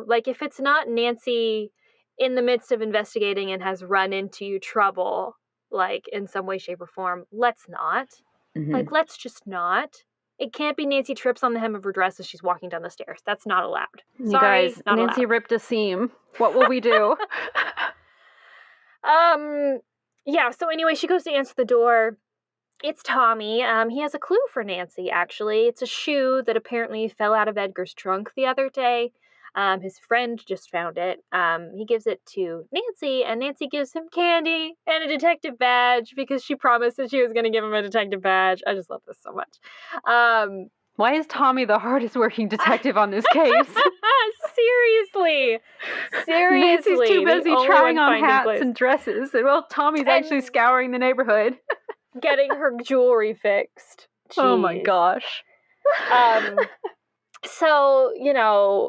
Like if it's not Nancy in the midst of investigating and has run into trouble, like in some way, shape, or form, let's not. Mm-hmm. Like, let's just not. It can't be Nancy trips on the hem of her dress as she's walking down the stairs. That's not allowed. You Sorry, guys, not Nancy allowed. ripped a seam. What will we do? Yeah, so anyway, she goes to answer the door. It's Tommy. He has a clue for Nancy, actually. It's a shoe that apparently fell out of Edgar's trunk the other day. His friend just found it. He gives it to Nancy, and Nancy gives him candy and a detective badge because she promised that she was going to give him a detective badge. I just love this so much. Why is Tommy the hardest working detective on this case? Seriously. Nancy's too busy trying on hats and dresses. Well, Tommy's actually scouring the neighborhood. Getting her jewelry fixed. Jeez. Oh my gosh. So,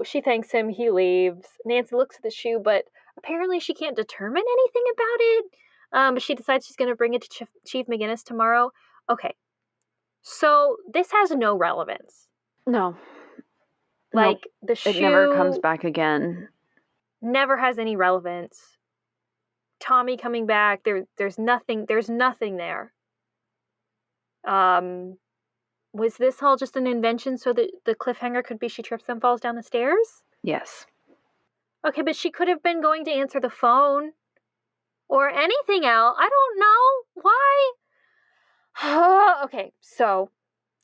she thanks him, he leaves. Nancy looks at the shoe, but apparently she can't determine anything about it. But she decides she's going to bring it to Chief McGinnis tomorrow. Okay. So this has no relevance. No. Like, the shoe... It never comes back again. Never has any relevance. Tommy coming back, there's nothing there. Was this all just an invention so that the cliffhanger could be she trips and falls down the stairs? Yes. Okay, but she could have been going to answer the phone. Or anything else. I don't know. Why? Okay, so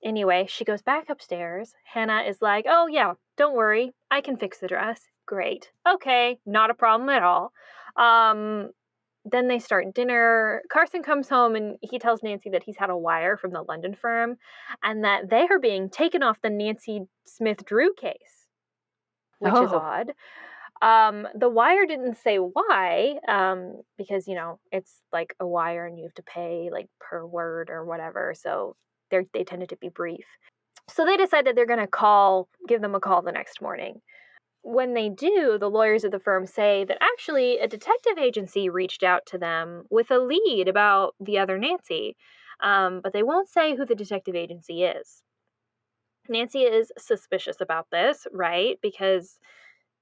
anyway, she goes back upstairs. Hannah is like, oh yeah, don't worry. I can fix the dress. Great. Okay, not a problem at all. Then they start dinner. Carson comes home and he tells Nancy that he's had a wire from the London firm and that they are being taken off the Nancy Smith Drew case, which is odd. The wire didn't say why, because, it's like a wire and you have to pay like per word or whatever. So they tended to be brief. So they decide that they're going to give them a call the next morning. When they do, the lawyers of the firm say that actually a detective agency reached out to them with a lead about the other Nancy, but they won't say who the detective agency is. Nancy is suspicious about this, right? Because,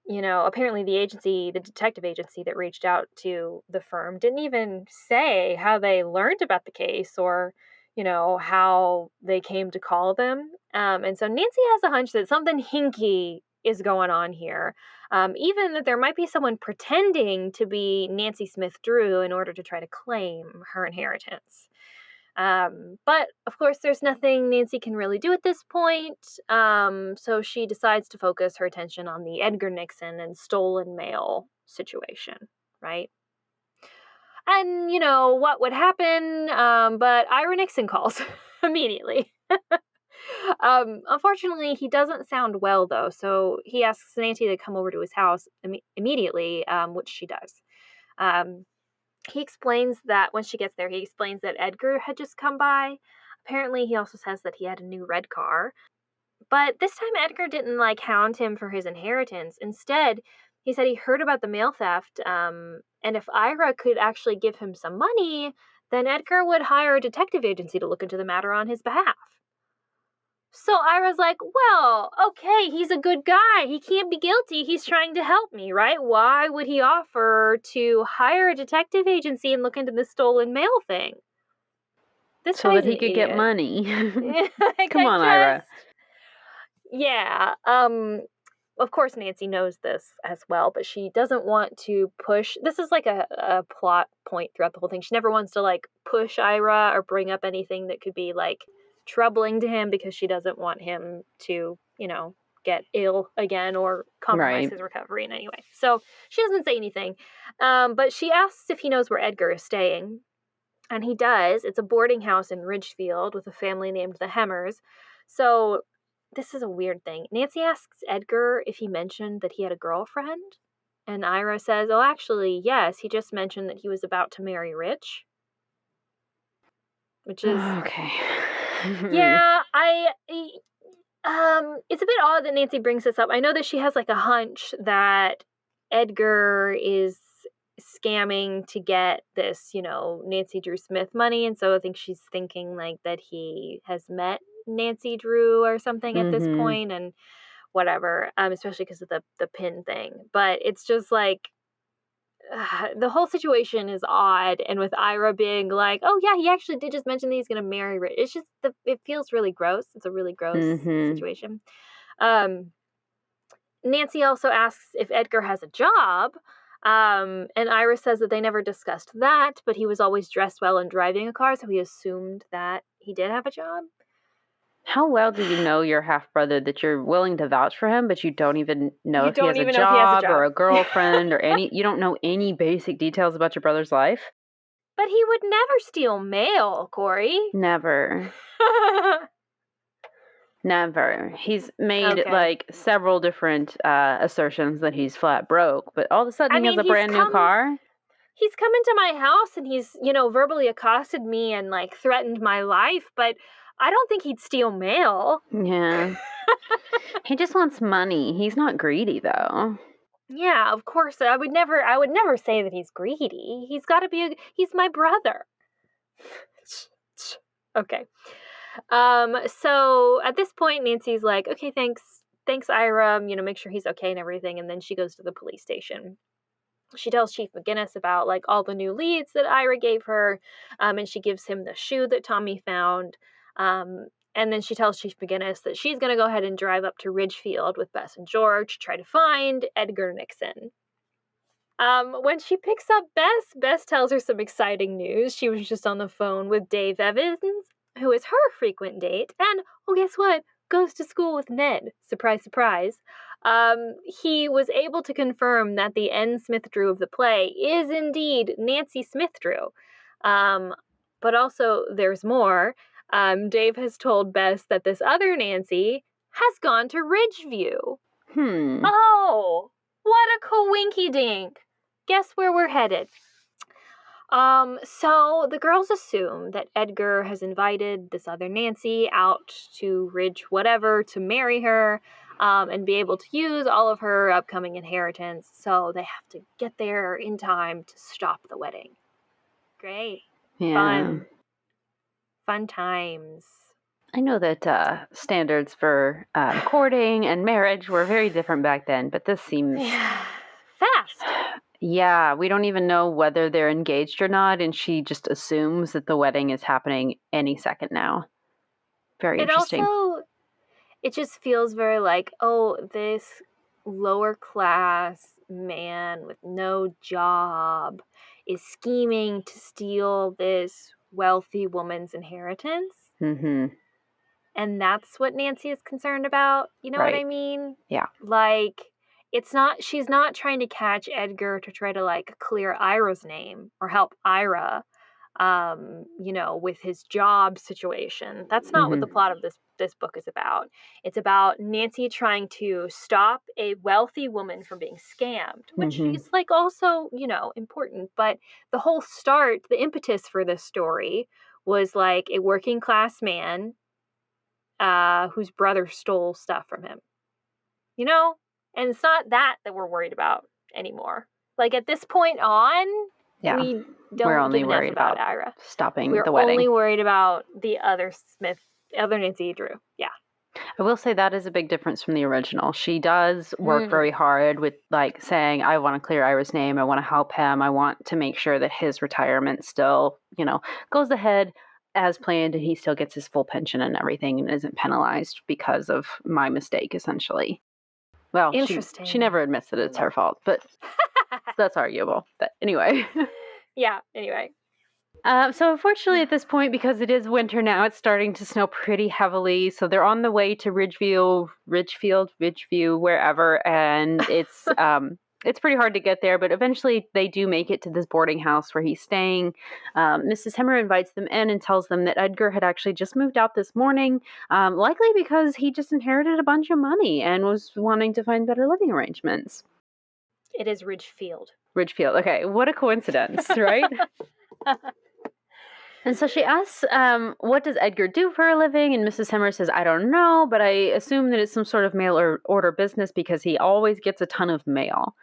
apparently the detective agency that reached out to the firm didn't even say how they learned about the case or, how they came to call them. And so Nancy has a hunch that something hinky is going on here. Even that there might be someone pretending to be Nancy Smith Drew in order to try to claim her inheritance. But of course, there's nothing Nancy can really do at this point. So she decides to focus her attention on the Edgar Nixon and stolen mail situation, right? And what would happen? But Ira Nixon calls immediately. Unfortunately, he doesn't sound well though, so he asks Nancy to come over to his house immediately, which she does. He explains that when she gets there, Edgar had just come by. Apparently, he also says that he had a new red car. But this time, Edgar didn't hound him for his inheritance. Instead, he said he heard about the mail theft, and if Ira could actually give him some money, then Edgar would hire a detective agency to look into the matter on his behalf. So Ira's like, well, okay, he's a good guy. He can't be guilty. He's trying to help me, right? Why would he offer to hire a detective agency and look into the stolen mail thing? So that he could get money. Come on, Ira. Yeah. Of course, Nancy knows this as well, but she doesn't want to push. This is like a plot point throughout the whole thing. She never wants to push Ira or bring up anything that could be troubling to him because she doesn't want him to, get ill again or compromise his recovery in any way. So she doesn't say anything. But she asks if he knows where Edgar is staying. And he does. It's a boarding house in Ridgefield with a family named the Hemmers. So this is a weird thing. Nancy asks Edgar if he mentioned that he had a girlfriend. And Ira says, oh, actually, yes, he just mentioned that he was about to marry Rich. Which is... Okay. Yeah, it's a bit odd that Nancy brings this up. I know that she has a hunch that Edgar is scamming to get this, Nancy Drew Smith money. And so I think she's thinking that he has met Nancy Drew or something at this point and whatever, especially because of the pin thing. But it's just the whole situation is odd. And with Ira being oh yeah, he actually did just mention that he's going to marry Rich. It's just, it feels really gross. It's a really gross situation. Nancy also asks if Edgar has a job. And Ira says that they never discussed that, but he was always dressed well and driving a car, so he assumed that he did have a job. How well do you know your half-brother that you're willing to vouch for him, but you don't even know if he has a job or a girlfriend or you don't know any basic details about your brother's life? But he would never steal mail, Corey. Never. Never. He's made several different assertions that he's flat broke, but all of a sudden he has a brand new car. He's come into my house and he's, verbally accosted me and threatened my life, but I don't think he'd steal mail. Yeah. He just wants money. He's not greedy though. Yeah, of course. I would never say that he's greedy. He's got to be he's my brother. Okay. So at this point, Nancy's like, okay, thanks, Ira, make sure he's okay and everything. And then she goes to the police station. She tells Chief McGinnis about all the new leads that Ira gave her. And she gives him the shoe that Tommy found. And then she tells Chief McGinnis that she's going to go ahead and drive up to Ridgefield with Bess and George to try to find Edgar Nixon. When she picks up Bess tells her some exciting news. She was just on the phone with Dave Evans, who is her frequent date, and, oh, guess what? Goes to school with Ned. Surprise, surprise. He was able to confirm that the N. Smith Drew of the play is indeed Nancy Smith Drew. But also, there's more. Dave has told Bess that this other Nancy has gone to Ridgeview. Hmm. Oh! What a coinky dink. Guess where we're headed? So the girls assume that Edgar has invited this other Nancy out to Ridge whatever to marry her, and be able to use all of her upcoming inheritance. So they have to get there in time to stop the wedding. Great. Yeah. Fun times. I know that standards for courting and marriage were very different back then, but this seems fast. Yeah, we don't even know whether they're engaged or not, and she just assumes that the wedding is happening any second now. Very interesting. It just feels very like, oh, this lower class man with no job is scheming to steal this wealthy woman's inheritance. Mm-hmm. And that's what Nancy is concerned about. You know what I mean? Yeah. Like, she's not trying to catch Edgar to try to like clear Ira's name or help Ira, with his job situation. That's not what the plot of this book is about. It's about Nancy trying to stop a wealthy woman from being scammed, which is like also, important. But the whole the impetus for this story was like a working class man whose brother stole stuff from him. And it's not that we're worried about anymore. Like at this point on, we're only worried about Ira stopping the wedding. We're only worried about the other Nancy Drew. Yeah. I will say that is a big difference from the original. She does work very hard with like saying, I want to clear Ira's name. I want to help him. I want to make sure that his retirement still, goes ahead as planned and he still gets his full pension and everything and isn't penalized because of my mistake, essentially. Well, she never admits that it's her fault, but that's arguable. But anyway. Yeah, anyway. So unfortunately at this point, because it is winter now, it's starting to snow pretty heavily. So they're on the way to Ridgeview, wherever. And it's pretty hard to get there, but eventually they do make it to this boarding house where he's staying. Mrs. Hemmer invites them in and tells them that Edgar had actually just moved out this morning, likely because he just inherited a bunch of money and was wanting to find better living arrangements. It is Ridgefield. Okay, what a coincidence, right? And so she asks, what does Edgar do for a living? And Mrs. Hemmer says, I don't know, but I assume that it's some sort of mail order business because he always gets a ton of mail.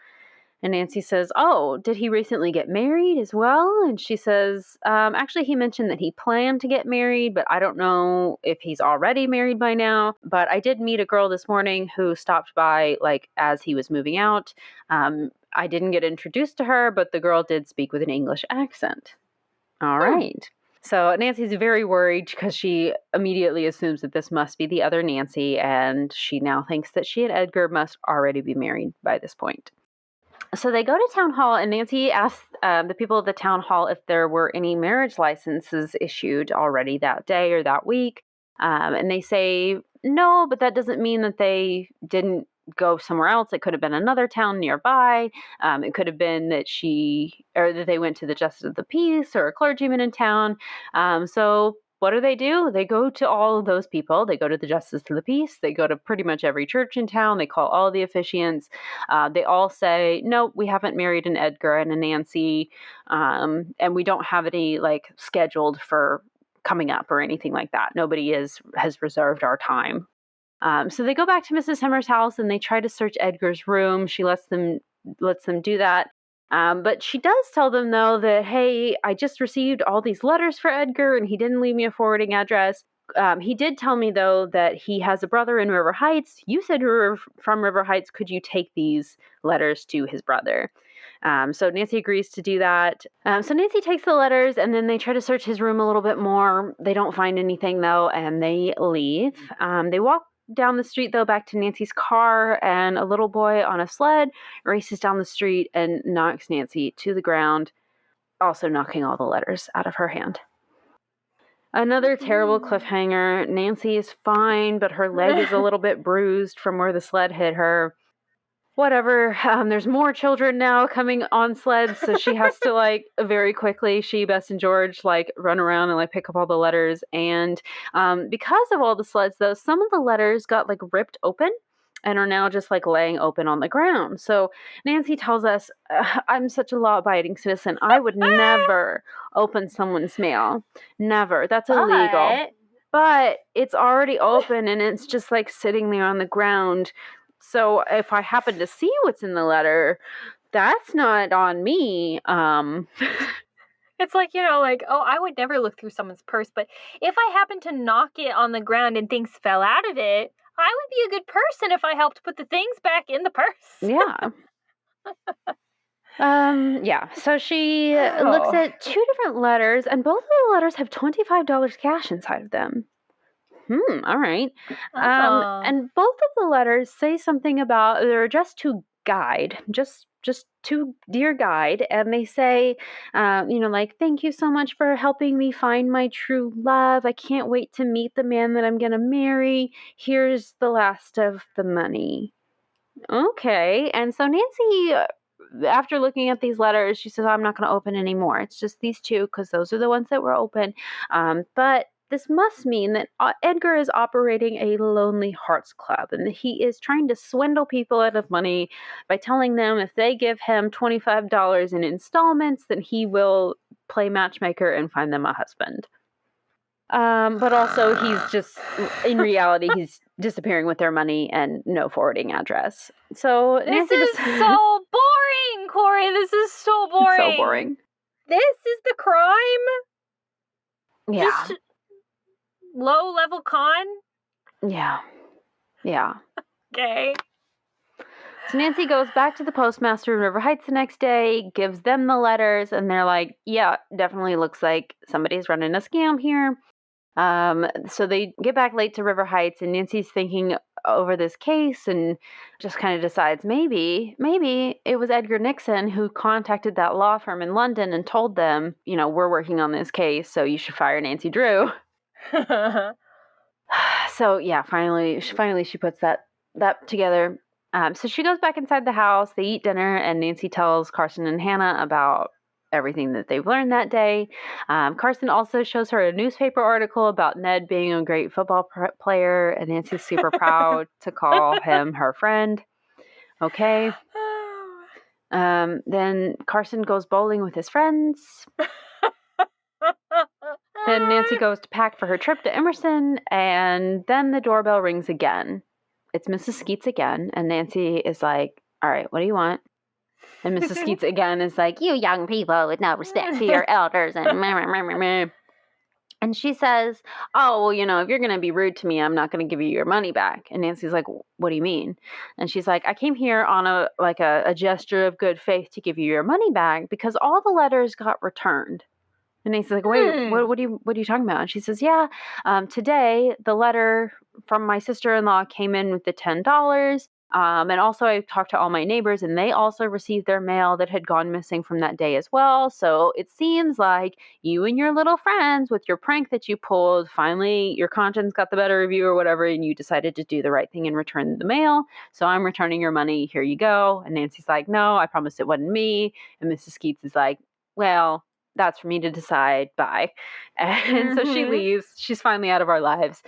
And Nancy says, oh, did he recently get married as well? And she says, actually, he mentioned that he planned to get married, but I don't know if he's already married by now. But I did meet a girl this morning who stopped by, like, as he was moving out. I didn't get introduced to her, but the girl did speak with an English accent. All right. So Nancy's very worried because she immediately assumes that this must be the other Nancy, and she now thinks that she and Edgar must already be married by this point. So they go to town hall, and Nancy asks the people at the town hall if there were any marriage licenses issued already that day or that week. And they say no, but that doesn't mean that they didn't go somewhere else. It could have been another town nearby. It could have been that that they went to the Justice of the Peace or a clergyman in town. So what do? They go to all of those people. They go to the Justice of the Peace. They go to pretty much every church in town. They call all the officiants. They all say, no, we haven't married an Edgar and a Nancy. And we don't have any like scheduled for coming up or anything like that. Nobody has reserved our time. So they go back to Mrs. Hemmer's house and they try to search Edgar's room. She lets them do that. But she does tell them, though, that, hey, I just received all these letters for Edgar and he didn't leave me a forwarding address. He did tell me, though, that he has a brother in River Heights. You said you were from River Heights. Could you take these letters to his brother? So Nancy agrees to do that. So Nancy takes the letters and then they try to search his room a little bit more. They don't find anything, though, and they leave. They walk down the street, though, back to Nancy's car, and a little boy on a sled races down the street and knocks Nancy to the ground, also knocking all the letters out of her hand. Another terrible cliffhanger. Nancy is fine, but her leg is a little bit bruised from where the sled hit her. Whatever. There's more children now coming on sleds, so she has to very quickly, Bess and George run around and pick up all the letters. And because of all the sleds, though, some of the letters got ripped open, and are now just like laying open on the ground. So Nancy tells us, I'm such a law-abiding citizen. I would never open someone's mail. Never. That's illegal. But it's already open and it's just like sitting there on the ground. So if I happen to see what's in the letter, that's not on me. It's like, like, oh, I would never look through someone's purse, but if I happen to knock it on the ground and things fell out of it, I would be a good person if I helped put the things back in the purse. Yeah. Yeah. So she looks at 2 different letters, and both of the letters have $25 cash inside of them. All right. And both of the letters say something about they're addressed to Guide, just to dear Guide, and they say, like, thank you so much for helping me find my true love. I can't wait to meet the man that I'm gonna marry. Here's the last of the money. Okay. And so Nancy, after looking at these letters, she says, I'm not going to open anymore. It's just these 2 because those are the ones that were open. But this must mean that Edgar is operating a Lonely Hearts Club and that he is trying to swindle people out of money by telling them if they give him $25 in installments, then he will play matchmaker and find them a husband. But also he's just, in reality, he's disappearing with their money and no forwarding address. So this is so boring, Corey. This is so boring. It's so boring. This is the crime? Yeah. Just low-level con? Yeah. Yeah. Okay. So Nancy goes back to the postmaster in River Heights the next day, gives them the letters, and they're like, yeah, definitely looks like somebody's running a scam here. So they get back late to River Heights, and Nancy's thinking over this case and just kind of decides maybe it was Edgar Nixon who contacted that law firm in London and told them, we're working on this case, so you should fire Nancy Drew. So yeah, finally she puts that together. So she goes back inside the house, they eat dinner, and Nancy tells Carson and Hannah about everything that they've learned that day. Carson also shows her a newspaper article about Ned being a great football player, and Nancy's super proud to call him her friend. Okay. Then Carson goes bowling with his friends. Then Nancy goes to pack for her trip to Emerson, and then the doorbell rings again. It's Mrs. Skeets again, and Nancy is like, all right, what do you want? And Mrs. Skeets again is like, you young people with no respect for your elders. And she says, oh, well, if you're going to be rude to me, I'm not going to give you your money back. And Nancy's like, what do you mean? And she's like, I came here on a gesture of good faith to give you your money back because all the letters got returned. And Nancy's like, wait, what are you talking about? And she says, yeah, today the letter from my sister-in-law came in with the $10. And also I talked to all my neighbors and they also received their mail that had gone missing from that day as well. So it seems like you and your little friends with your prank that you pulled, finally your conscience got the better of you or whatever, and you decided to do the right thing and return the mail. So I'm returning your money. Here you go. And Nancy's like, no, I promised it wasn't me. And Mrs. Skeets is like, well, that's for me to decide. Bye. And so she leaves. She's finally out of our lives.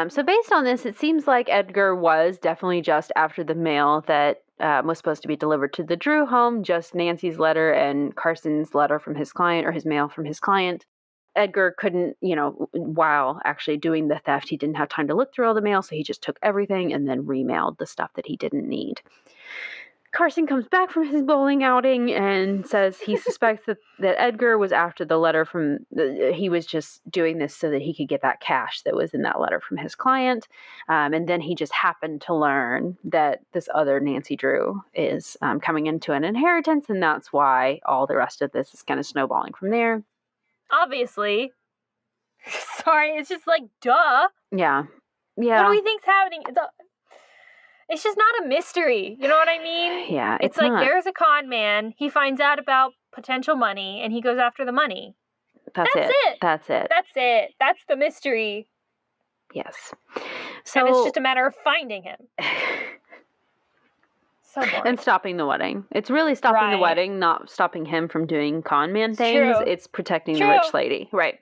So based on this, it seems like Edgar was definitely just after the mail that was supposed to be delivered to the Drew home, just Nancy's letter and Carson's letter from his client, or his mail from his client. Edgar couldn't, while actually doing the theft, he didn't have time to look through all the mail, so he just took everything and then remailed the stuff that he didn't need. Carson comes back from his bowling outing and says he suspects that Edgar was after the letter from, he was just doing this so that he could get that cash that was in that letter from his client. And then he just happened to learn that this other Nancy Drew is coming into an inheritance, and that's why all the rest of this is kind of snowballing from there. Obviously. Sorry, it's just like, duh. Yeah. What do we think's happening? It's just not a mystery. You know what I mean? Yeah. It's like there's a con man. He finds out about potential money and he goes after the money. That's it. That's it. That's the mystery. Yes. So and it's just a matter of finding him. So boring. And stopping the wedding. It's really stopping the wedding, not stopping him from doing con man things. True. It's protecting the rich lady. Right.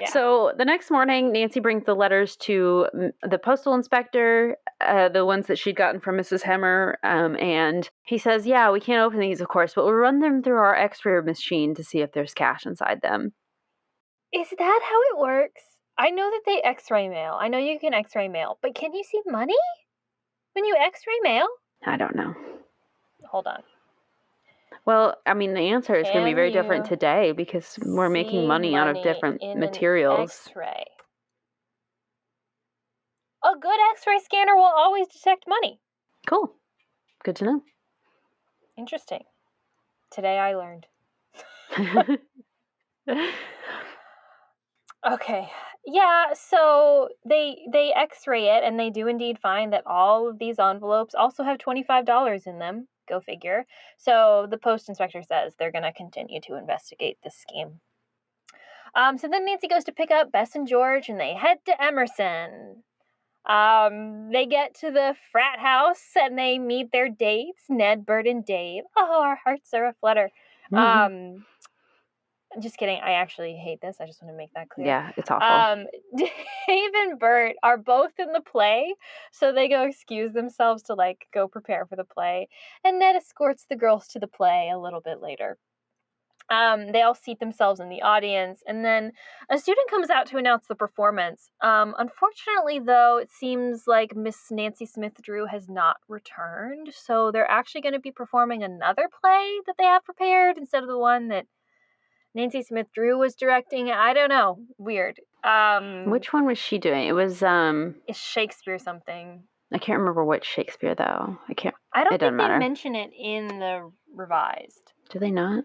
Yeah. So the next morning, Nancy brings the letters to the postal inspector, the ones that she'd gotten from Mrs. Hemmer, and he says, yeah, we can't open these, of course, but we'll run them through our x-ray machine to see if there's cash inside them. Is that how it works? I know that they x-ray mail. I know you can x-ray mail, but can you see money when you x-ray mail? I don't know. Hold on. Well, I mean, the answer is going to be very different today because we're making money out of different materials. X-ray. A good X-ray scanner will always detect money. Cool. Good to know. Interesting. Today I learned. Okay. Yeah, so they x-ray it, and they do indeed find that all of these envelopes also have $25 in them. Go figure. So the post inspector says they're going to continue to investigate this scheme. So then Nancy goes to pick up Bess and George, and they head to Emerson. They get to the frat house, and they meet their dates, Ned, Bert, and Dave. Oh, our hearts are aflutter. Mm-hmm. Just kidding. I actually hate this. I just want to make that clear. Yeah, it's awful. Dave and Bert are both in the play, so they go excuse themselves to, go prepare for the play. And Ned escorts the girls to the play a little bit later. They all seat themselves in the audience, and then a student comes out to announce the performance. Unfortunately, though, it seems like Miss Nancy Smith Drew has not returned, so they're actually going to be performing another play that they have prepared instead of the one that Nancy Smith Drew was directing. I don't know. Weird. Which one was she doing? It was It's Shakespeare something. I can't remember which Shakespeare though. I don't think matter. They mention it in the revised. Do they not?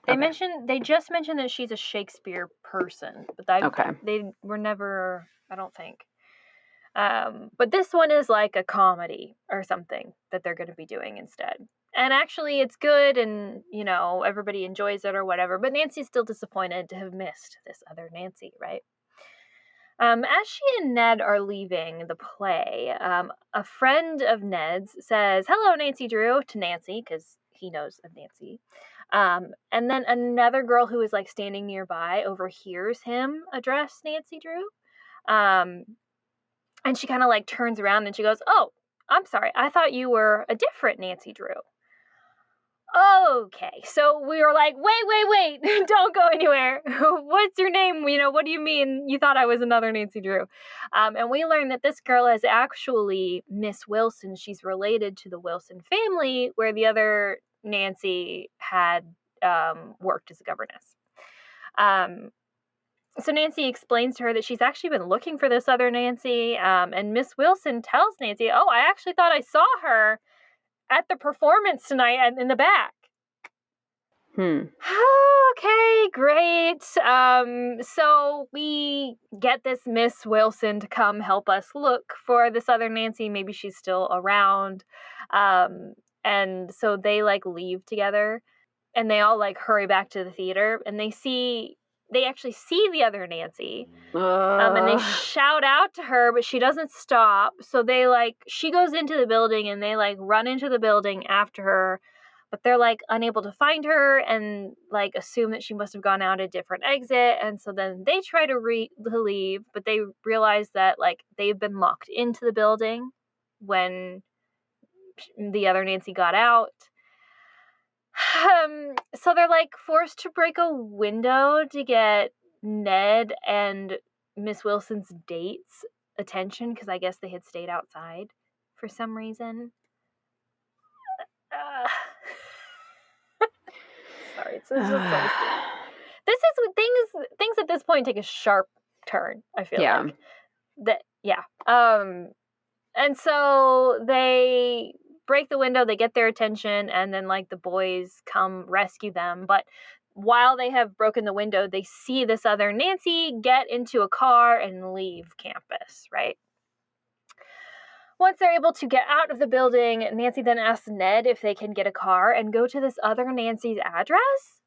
They just mentioned that she's a Shakespeare person, but they were never, I don't think. But this one is like a comedy or something that they're going to be doing instead. And actually it's good, and, everybody enjoys it or whatever, but Nancy's still disappointed to have missed this other Nancy, right? As she and Ned are leaving the play, a friend of Ned's says, "Hello, Nancy Drew," to Nancy, because he knows of Nancy. And then another girl who is standing nearby overhears him address Nancy Drew. And she kind of turns around and she goes, "Oh, I'm sorry. I thought you were a different Nancy Drew." Okay, so we were like, wait, don't go anywhere. What's your name? What do you mean you thought I was another Nancy Drew? And we learned that this girl is actually Miss Wilson. She's related to the Wilson family, where the other Nancy had worked as a governess. So Nancy explains to her that she's actually been looking for this other Nancy, and Miss Wilson tells Nancy, "Oh, I actually thought I saw her at the performance tonight in the back." Okay, great. So we get this Miss Wilson to come help us look for this other Nancy. Maybe she's still around. And so they leave together, and they all hurry back to the theater, and they actually see the other Nancy. And they shout out to her, but she doesn't stop. So they she goes into the building, and they run into the building after her, but they're unable to find her, and assume that she must have gone out a different exit. And so then they try to leave, but they realize that they've been locked into the building when the other Nancy got out. So they're forced to break a window to get Ned and Miss Wilson's date's attention, because I guess they had stayed outside for some reason. Sorry, it's just so stupid. This is things at this point take a sharp turn, I feel like. And so they break the window, they get their attention, and then the boys come rescue them. But while they have broken the window, they see this other Nancy get into a car and leave campus, right? Once they're able to get out of the building, Nancy then asks Ned if they can get a car and go to this other Nancy's address,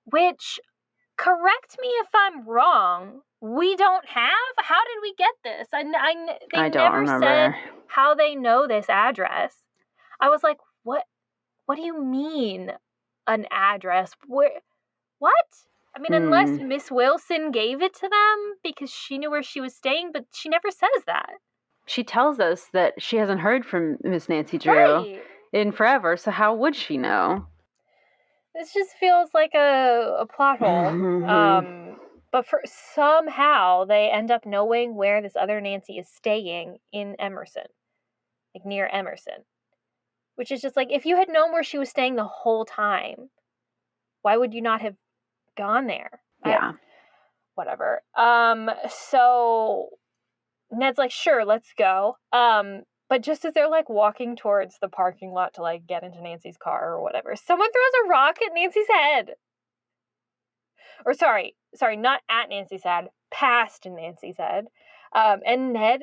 which, correct me if I'm wrong, we don't have? How did we get this? They I don't never remember. said how they know this address. I was like, what do you mean an address? What? I mean, unless Miss Wilson gave it to them because she knew where she was staying, but she never says that. She tells us that she hasn't heard from Miss Nancy Drew in forever, so how would she know? This just feels like a plot hole. But somehow they end up knowing where this other Nancy is staying in Emerson, like near Emerson, which is just like, if you had known where she was staying the whole time, why would you not have gone there? Yeah. Whatever. So Ned's like, sure, let's go. But just as they're like walking towards the parking lot to like get into Nancy's car or whatever, someone throws a rock at Nancy's head. Or sorry, not at Nancy's head, past Nancy's head. And Ned,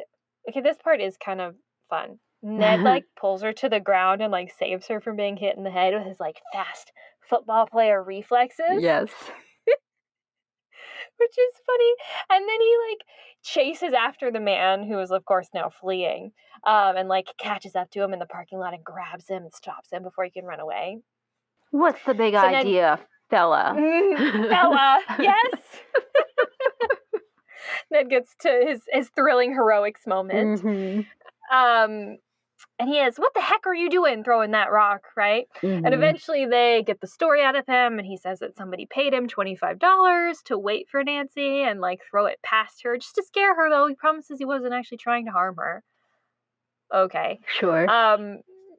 okay, this part is kind of fun. Ned like pulls her to the ground and like saves her from being hit in the head with his like fast football player reflexes. Yes. Which is funny. And then he like chases after the man who is of course now fleeing, and like catches up to him in the parking lot and grabs him and stops him before he can run away. What's the big idea, fella? Fella, yes. Ned gets to his thrilling heroics moment. And he is, what the heck are you doing throwing that rock, right? And eventually they get the story out of him, and he says that somebody paid him $25 to wait for Nancy and like throw it past her just to scare her, though he promises he wasn't actually trying to harm her. Okay. Sure.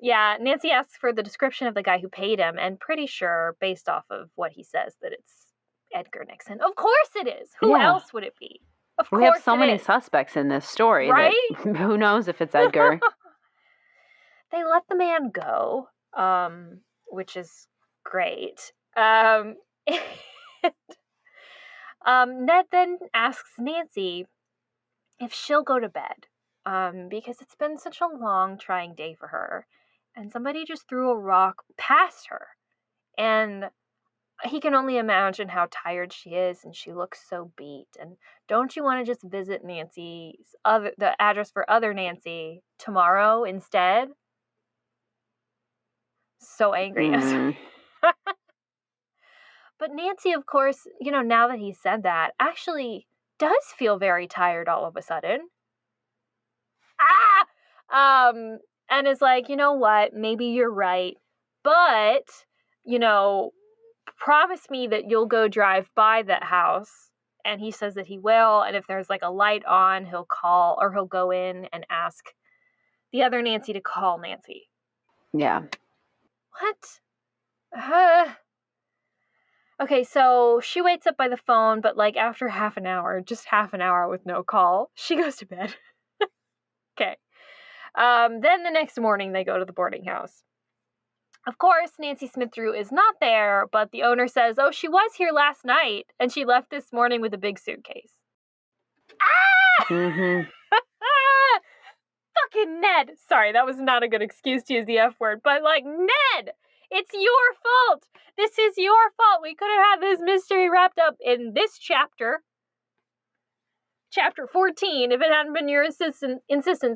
Yeah, Nancy asks for the description of the guy who paid him, and pretty sure, based off of what he says, that it's Edgar Nixon. Of course it is. Who else would it be? Of course we have so many is. suspects in this story, right? That who knows if it's Edgar. They let the man go, which is great. Ned then asks Nancy if she'll go to bed, because it's been such a long, trying day for her, and somebody just threw a rock past her, and he can only imagine how tired she is, and she looks so beat. And don't you want to just visit the address for other Nancy tomorrow instead? So angry. But Nancy, of course, now that he said that, actually does feel very tired all of a sudden. And is like, you know what, maybe you're right, but, promise me that you'll go drive by that house. And he says that he will, and if there's like a light on, he'll call, or he'll go in and ask the other Nancy to call Nancy. Yeah. What? Okay, so she waits up by the phone, but like after just half an hour with no call, she goes to bed. Okay. Then the next morning they go to the boarding house. Of course, Nancy Smith-Drew is not there, but the owner says, oh, she was here last night, and she left this morning with a big suitcase. Fucking Ned! Sorry, that was not a good excuse to use the F word, but like, Ned! It's your fault! This is your fault! We could have had this mystery wrapped up in this chapter. Chapter 14, if it hadn't been your insistence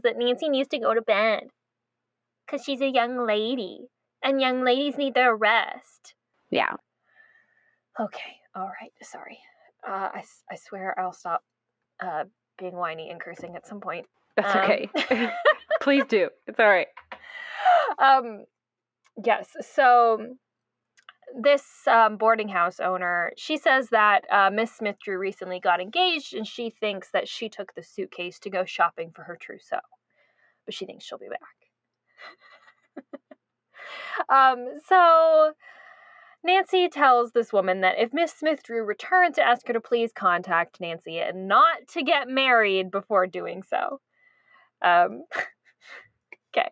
that Nancy needs to go to bed. Because she's a young lady. And young ladies need their rest. Yeah. Okay, alright, sorry. I swear I'll stop being whiny and cursing at some point. That's okay. Please do. It's alright. Yes, so this boarding house owner, she says that Miss Smith-Drew recently got engaged, and she thinks that she took the suitcase to go shopping for her trousseau. But she thinks she'll be back. So Nancy tells this woman that if Miss Smith-Drew returned, to ask her to please contact Nancy and not to get married before doing so. Okay.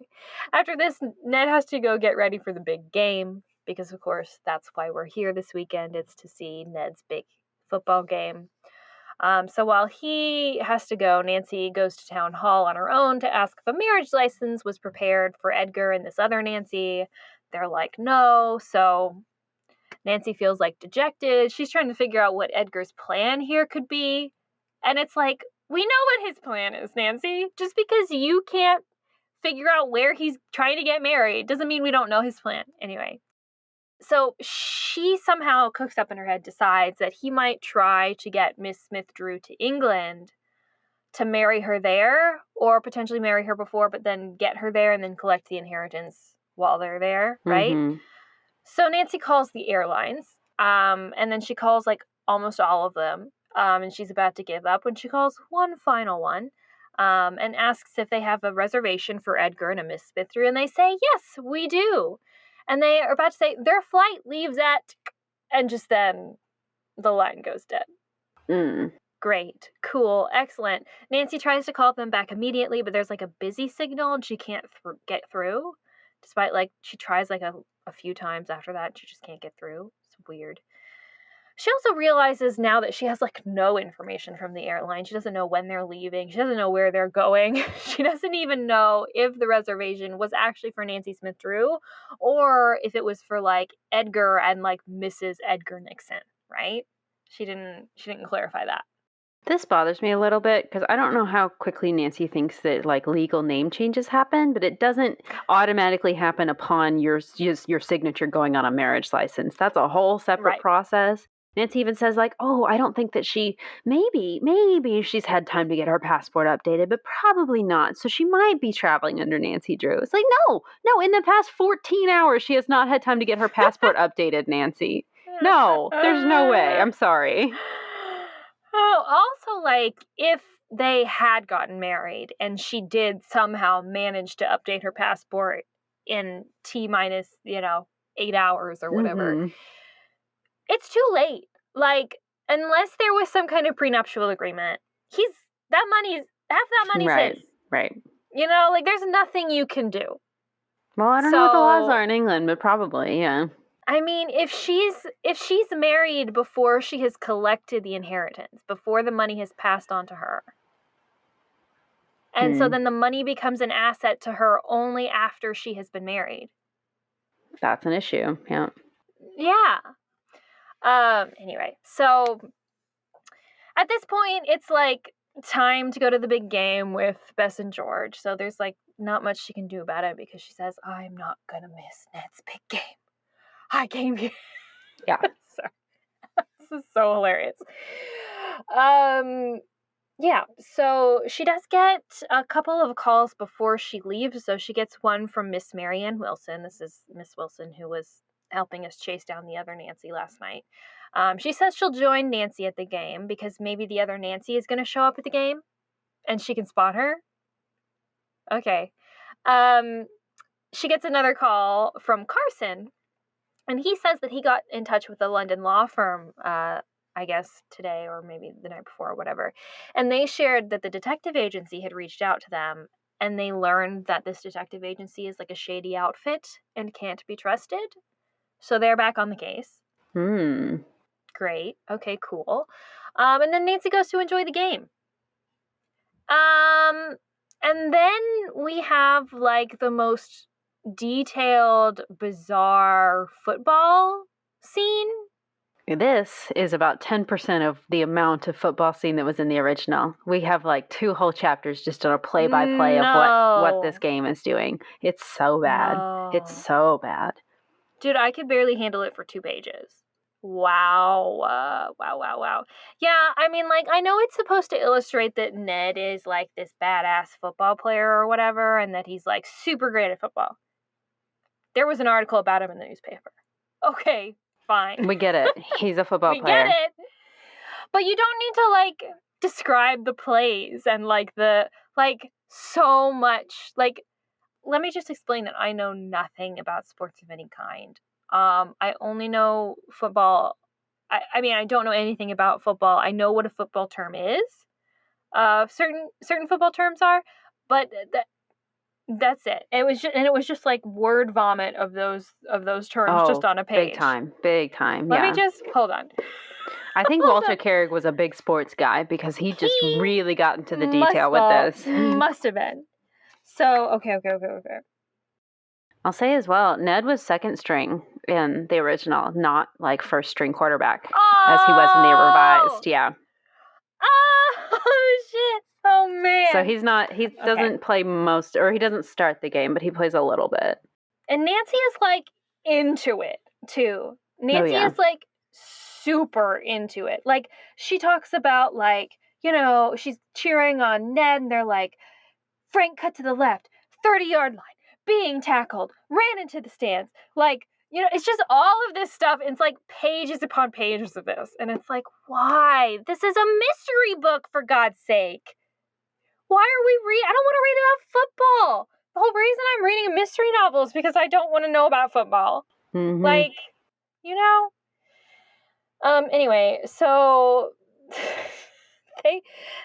After this, Ned has to go get ready for the big game, because of course that's why we're here this weekend. It's to see Ned's big football game. So while he has to go, Nancy goes to town hall on her own to ask if a marriage license was prepared for Edgar and this other Nancy. They're like, no. So Nancy feels like dejected. She's trying to figure out what Edgar's plan here could be. And it's like, we know what his plan is, Nancy. Just because you can't figure out where he's trying to get married. Doesn't mean we don't know his plan. Anyway. So she somehow cooks up in her head, decides that he might try to get Miss Smith Drew to England to marry her there, or potentially marry her before, but then get her there and then collect the inheritance while they're there, right? Mm-hmm. So Nancy calls the airlines, and then she calls like almost all of them, and she's about to give up when she calls one final one, and asks if they have a reservation for Edgar and a Miss Smith Drew, and they say, yes, we do. And they are about to say, their flight leaves at, and just then the line goes dead. Mm. Great. Cool. Excellent. Nancy tries to call them back immediately, but there's like a busy signal and she can't get through. Despite like, she tries like a few times after that, she just can't get through. It's weird. She also realizes now that she has like no information from the airline. She doesn't know when they're leaving. She doesn't know where they're going. She doesn't even know if the reservation was actually for Nancy Smith Drew or if it was for like Edgar and like Mrs. Edgar Nixon, right? She didn't clarify that. This bothers me a little bit because I don't know how quickly Nancy thinks that like legal name changes happen, but it doesn't automatically happen upon your signature going on a marriage license. That's a whole separate process. Nancy even says like, oh, I don't think that maybe she's had time to get her passport updated, but probably not. So she might be traveling under Nancy Drew. It's like, no, in the past 14 hours, she has not had time to get her passport updated, Nancy. No, there's no way. I'm sorry. Oh, also, like, if they had gotten married and she did somehow manage to update her passport in T-minus, 8 hours or whatever, it's too late. Like, unless there was some kind of prenuptial agreement, half that money's his. Right. Like, there's nothing you can do. Well, I don't know what the laws are in England, but probably, yeah. I mean, if she's married before she has collected the inheritance, before the money has passed on to her, and so then the money becomes an asset to her only after she has been married. That's an issue, yeah. Yeah. Anyway, so at this point, it's like time to go to the big game with Bess and George. So there's like not much she can do about it because she says, I'm not gonna miss Ned's big game. I came here. Yeah. Sorry. This is so hilarious. Yeah, so she does get a couple of calls before she leaves. So she gets one from Miss Marianne Wilson. This is Miss Wilson who was helping us chase down the other Nancy last night. She says she'll join Nancy at the game because maybe the other Nancy is going to show up at the game and she can spot her. Okay. She gets another call from Carson. And he says that he got in touch with a London law firm, I guess today or maybe the night before or whatever. And they shared that the detective agency had reached out to them and they learned that this detective agency is like a shady outfit and can't be trusted. So they're back on the case. Great. Okay, cool. And then Nancy goes to enjoy the game. And then we have like the most detailed, bizarre football scene. This is about 10% of the amount of football scene that was in the original. We have like 2 whole chapters just on a play-by-play of what this game is doing. It's so bad. No. It's so bad. Dude, I could barely handle it for 2 pages. Wow. Wow. Yeah, I mean, like, I know it's supposed to illustrate that Ned is like this badass football player or whatever, and that he's like super great at football. There was an article about him in the newspaper. Okay, fine. We get it. He's a football player. We get it. But you don't need to, like, describe the plays and, like, so much. Like, let me just explain that I know nothing about sports of any kind. I only know football. I mean, I don't know anything about football. I know what a football term is. Certain football terms are, but that's it. It was just like word vomit of those terms just on a page. Big time. Let me just hold on. I think Walter Carrig was a big sports guy because he just really got into the detail with this. Must have been. So okay. I'll say as well, Ned was second string in the original, not like first string quarterback as he was in the revised. Yeah. Oh shit. Oh man. So he doesn't play most, or he doesn't start the game, but he plays a little bit. And Nancy is like into it too. Nancy is like super into it. Like she talks about like, you know, she's cheering on Ned and they're like, Frank cut to the left, 30-yard line, being tackled, ran into the stands. Like, you know, it's just all of this stuff. It's like pages upon pages of this. And it's like, why? This is a mystery book, for God's sake. Why are we I don't want to read about football. The whole reason I'm reading a mystery novel is because I don't want to know about football. Mm-hmm. Like, you know? Anyway, so they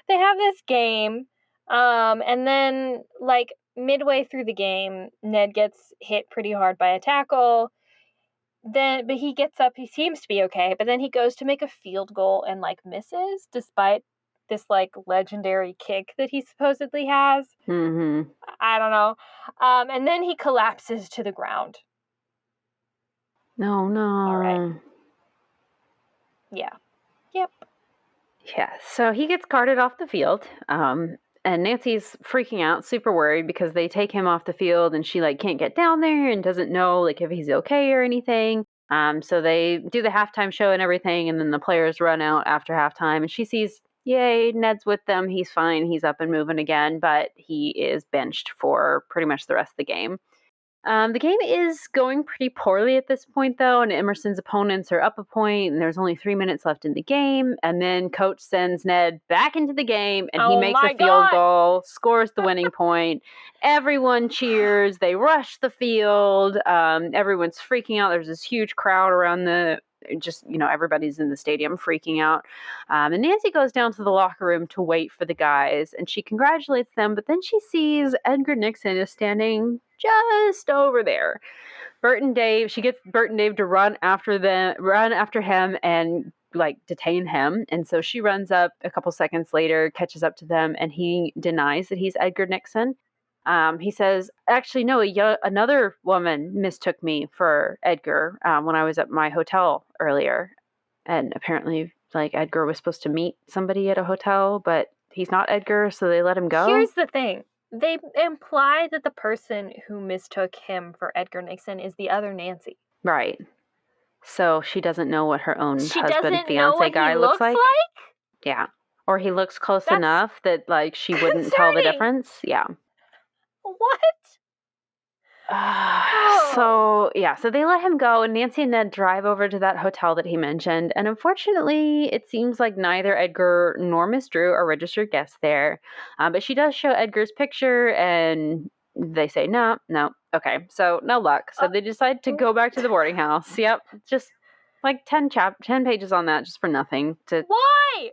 have this game. And then like midway through the game, Ned gets hit pretty hard by a tackle. But he gets up, he seems to be okay, but then he goes to make a field goal and like misses despite this like legendary kick that he supposedly has. Mm-hmm. I don't know. And then he collapses to the ground. No. All right. Yeah. Yep. Yeah. So he gets carted off the field. And Nancy's freaking out, super worried because they take him off the field and she like can't get down there and doesn't know like if he's okay or anything. So they do the halftime show and everything, and then the players run out after halftime and she sees, yay, Ned's with them. He's fine. He's up and moving again, but he is benched for pretty much the rest of the game. The game is going pretty poorly at this point, though, and Emerson's opponents are up a point, and there's only 3 minutes left in the game. And then Coach sends Ned back into the game, and he makes a field goal, scores the winning point. Everyone cheers. They rush the field. Everyone's freaking out. There's this huge crowd around everybody's in the stadium freaking out. And Nancy goes down to the locker room to wait for the guys, and she congratulates them, but then she sees Edgar Nixon is standing just over there. She gets Bert and Dave to run after him and like detain him. And so she runs up a couple seconds later, catches up to them, and he denies that he's Edgar Nixon. He says, actually, no, another woman mistook me for Edgar when I was at my hotel earlier. And apparently, like, Edgar was supposed to meet somebody at a hotel, but he's not Edgar, so they let him go. Here's the thing. They imply that the person who mistook him for Edgar Nixon is the other Nancy. Right. So she doesn't know what her own husband-fiance guy looks like? Yeah. Or he looks close enough that, like, she wouldn't tell the difference. Yeah. What? So they let him go, and Nancy and Ned drive over to that hotel that he mentioned. And unfortunately, it seems like neither Edgar nor Miss Drew are registered guests there. But she does show Edgar's picture, and they say, no, okay, so no luck. So they decide to go back to the boarding house. Yep, just like 10 pages on that, just for nothing. Why?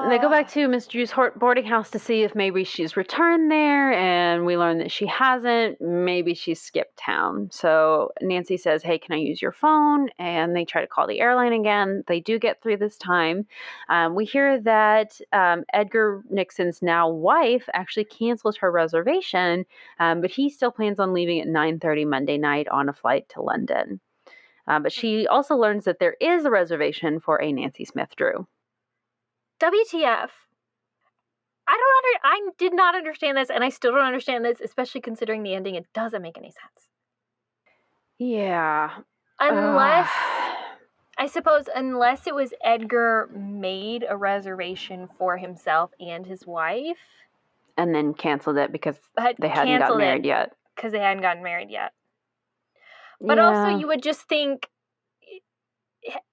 They go back to Miss Drew's boarding house to see if maybe she's returned there, and we learn that she hasn't. Maybe she's skipped town. So Nancy says, hey, can I use your phone? And they try to call the airline again. They do get through this time. We hear that Edgar Nixon's now wife actually canceled her reservation, but he still plans on leaving at 9:30 Monday night on a flight to London. But she also learns that there is a reservation for a Nancy Smith Drew. WTF. I did not understand this, and I still don't understand this, especially considering the ending. It doesn't make any sense. Yeah. Unless it was Edgar made a reservation for himself and his wife. And then canceled it because they hadn't gotten married yet. Because they hadn't gotten married yet. But also, you would just think,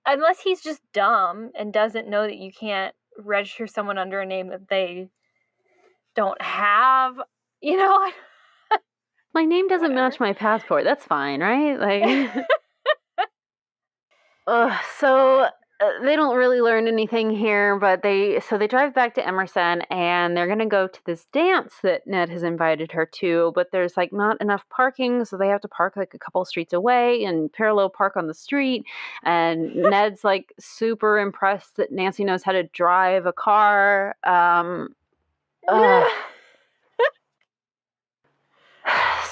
unless he's just dumb and doesn't know that you can't register someone under a name that they don't have, you know. My name doesn't match my passport. That's fine, right? Like, so they don't really learn anything here, but they drive back to Emerson, and they're gonna go to this dance that Ned has invited her to, but there's like not enough parking, so they have to park like a couple streets away and parallel park on the street. And Ned's like super impressed that Nancy knows how to drive a car.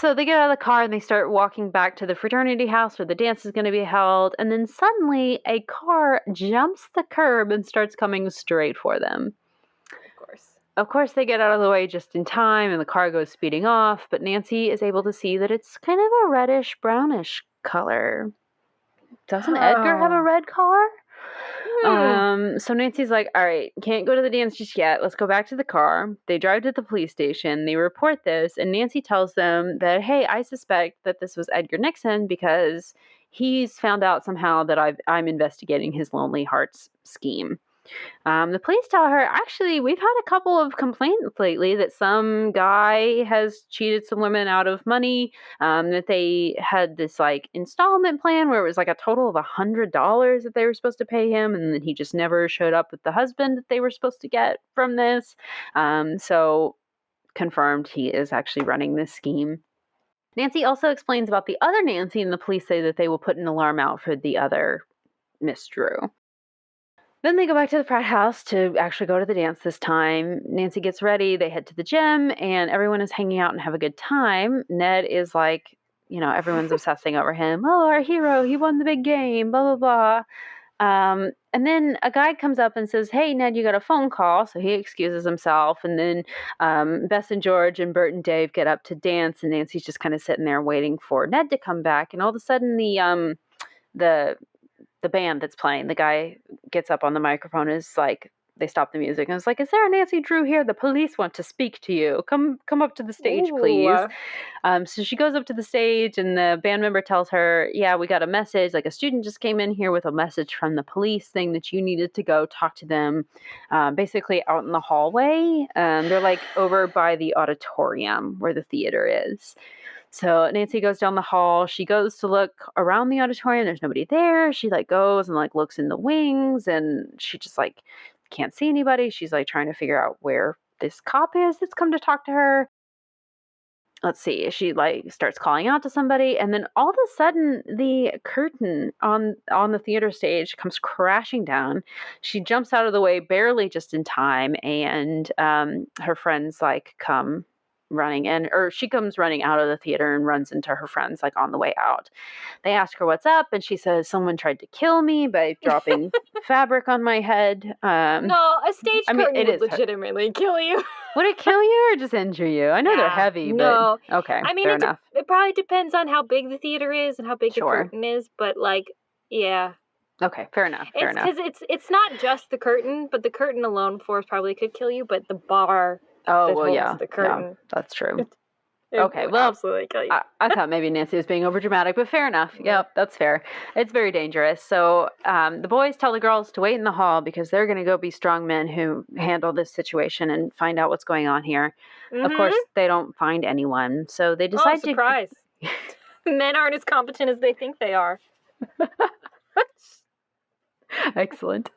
So they get out of the car and they start walking back to the fraternity house where the dance is going to be held. And then suddenly a car jumps the curb and starts coming straight for them. Of course, they get out of the way just in time and the car goes speeding off. But Nancy is able to see that it's kind of a reddish, brownish color. Doesn't Edgar have a red car? So Nancy's like, all right, can't go to the dance just yet. Let's go back to the car. They drive to the police station. They report this, and Nancy tells them that, hey, I suspect that this was Edgar Nixon because he's found out somehow that I'm investigating his Lonely Hearts scheme. The police tell her, actually, we've had a couple of complaints lately that some guy has cheated some women out of money, that they had this like installment plan where it was like a total of $100 that they were supposed to pay him, and then he just never showed up with the husband that they were supposed to get from this. So confirmed he is actually running this scheme. Nancy also explains about the other Nancy, and the police say that they will put an alarm out for the other Miss Drew. Then they go back to the frat house to actually go to the dance this time. Nancy gets ready. They head to the gym, and everyone is hanging out and have a good time. Ned is like, everyone's obsessing over him. Oh, our hero, he won the big game, blah, blah, blah. And then a guy comes up and says, hey, Ned, you got a phone call. So he excuses himself. And then Bess and George and Bert and Dave get up to dance, and Nancy's just kind of sitting there waiting for Ned to come back. And all of a sudden, the band that's playing, the guy gets up on the microphone and is like, they stop the music and it's like, is there a Nancy Drew here? The police want to speak to you. Come up to the stage, please. So she goes up to the stage and the band member tells her, yeah, we got a message. Like a student just came in here with a message from the police saying that you needed to go talk to them, basically out in the hallway. They're like over by the auditorium where the theater is. So Nancy goes down the hall. She goes to look around the auditorium. There's nobody there. She like goes and like looks in the wings, and she just like can't see anybody. She's like trying to figure out where this cop is that's come to talk to her. Let's see. She like starts calling out to somebody, and then all of a sudden the curtain on the theater stage comes crashing down. She jumps out of the way barely just in time, and her friends like come running in, or she comes running out of the theater and runs into her friends like on the way out. They ask her what's up, and she says, someone tried to kill me by dropping fabric on my head. No, a stage curtain would legitimately kill you. Would it kill you or just injure you? I know they're heavy, no. But okay, I mean, fair enough. It probably depends on how big the theater is and how big the curtain is, but like, yeah. Okay, fair enough. Because it's not just the curtain, but the curtain alone force probably could kill you, but the bar. Oh, well, yeah. The curtain. Yeah, that's true. It okay, would well, absolutely kill you. I thought maybe Nancy was being overdramatic, but fair enough. Yep, that's fair. It's very dangerous. So the boys tell the girls to wait in the hall because they're going to go be strong men who handle this situation and find out what's going on here. Mm-hmm. Of course, they don't find anyone, so they decide to... surprise. Men aren't as competent as they think they are. Excellent.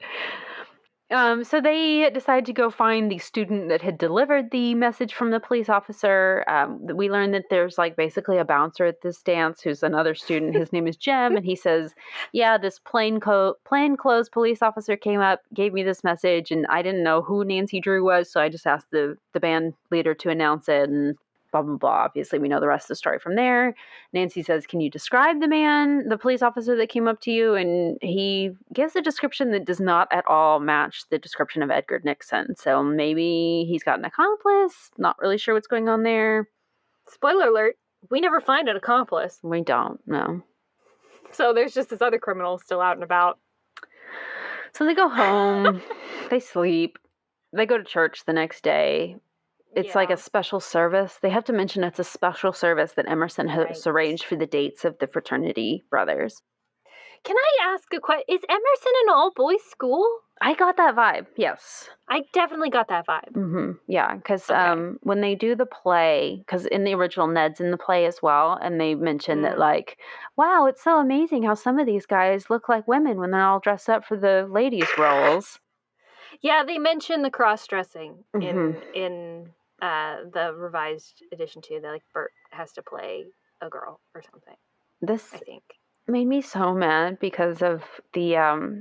So they decide to go find the student that had delivered the message from the police officer. We learn that there's like basically a bouncer at this dance who's another student. His name is Jim, and he says, yeah, this plainclothes police officer came up, gave me this message, and I didn't know who Nancy Drew was, so I just asked the band leader to announce it, and blah, blah, blah. Obviously, we know the rest of the story from there. Nancy says, can you describe the police officer that came up to you? And he gives a description that does not at all match the description of Edgar Nixon. So maybe he's got an accomplice. Not really sure what's going on there. Spoiler alert, we never find an accomplice. We don't, no. So there's just this other criminal still out and about. So they go home. They sleep. They go to church the next day. It's like a special service. They have to mention it's a special service that Emerson has arranged for the dates of the fraternity brothers. Can I ask a question? Is Emerson an all-boys school? I got that vibe, yes. I definitely got that vibe. Mm-hmm. Yeah, because when they do the play, because in the original, Ned's in the play as well, and they mention that, like, wow, it's so amazing how some of these guys look like women when they're all dressed up for the ladies' roles. Yeah, they mention the cross-dressing in the revised edition too, that like Bert has to play a girl or something. This I think made me so mad because of the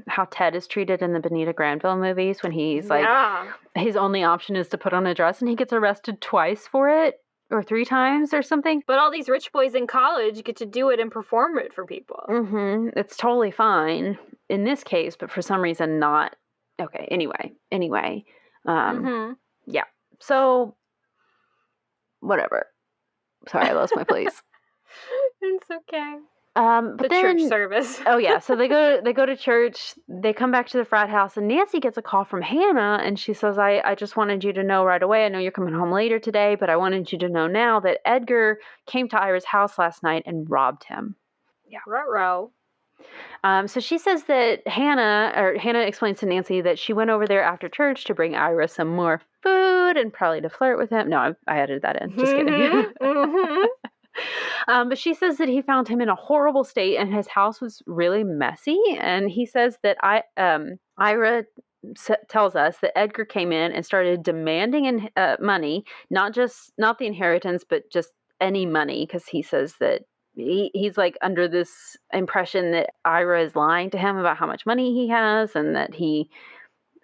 how Ted is treated in the Benita Granville movies when he's like his only option is to put on a dress and he gets arrested twice for it. or 3 times or something. But all these rich boys in college get to do it and perform it for people. Mm-hmm. It's totally fine in this case, but for some reason not. Okay, anyway. Yeah. So, whatever. Sorry, I lost my place. It's okay. But the then, church service. Oh yeah, so they go to church, they come back to the frat house, and Nancy gets a call from Hannah, and she says, I just wanted you to know right away, I know you're coming home later today, but I wanted you to know now that Edgar came to Ira's house last night and robbed him. Yeah. Ruh-roh. So she says that Hannah explains to Nancy that she went over there after church to bring Ira some more food and probably to flirt with him. No, I added that in. Just kidding. But she says that he found him in a horrible state and his house was really messy. And he says that Ira tells us that Edgar came in and started demanding money, not the inheritance, but just any money, because he says that he's like under this impression that Ira is lying to him about how much money he has and that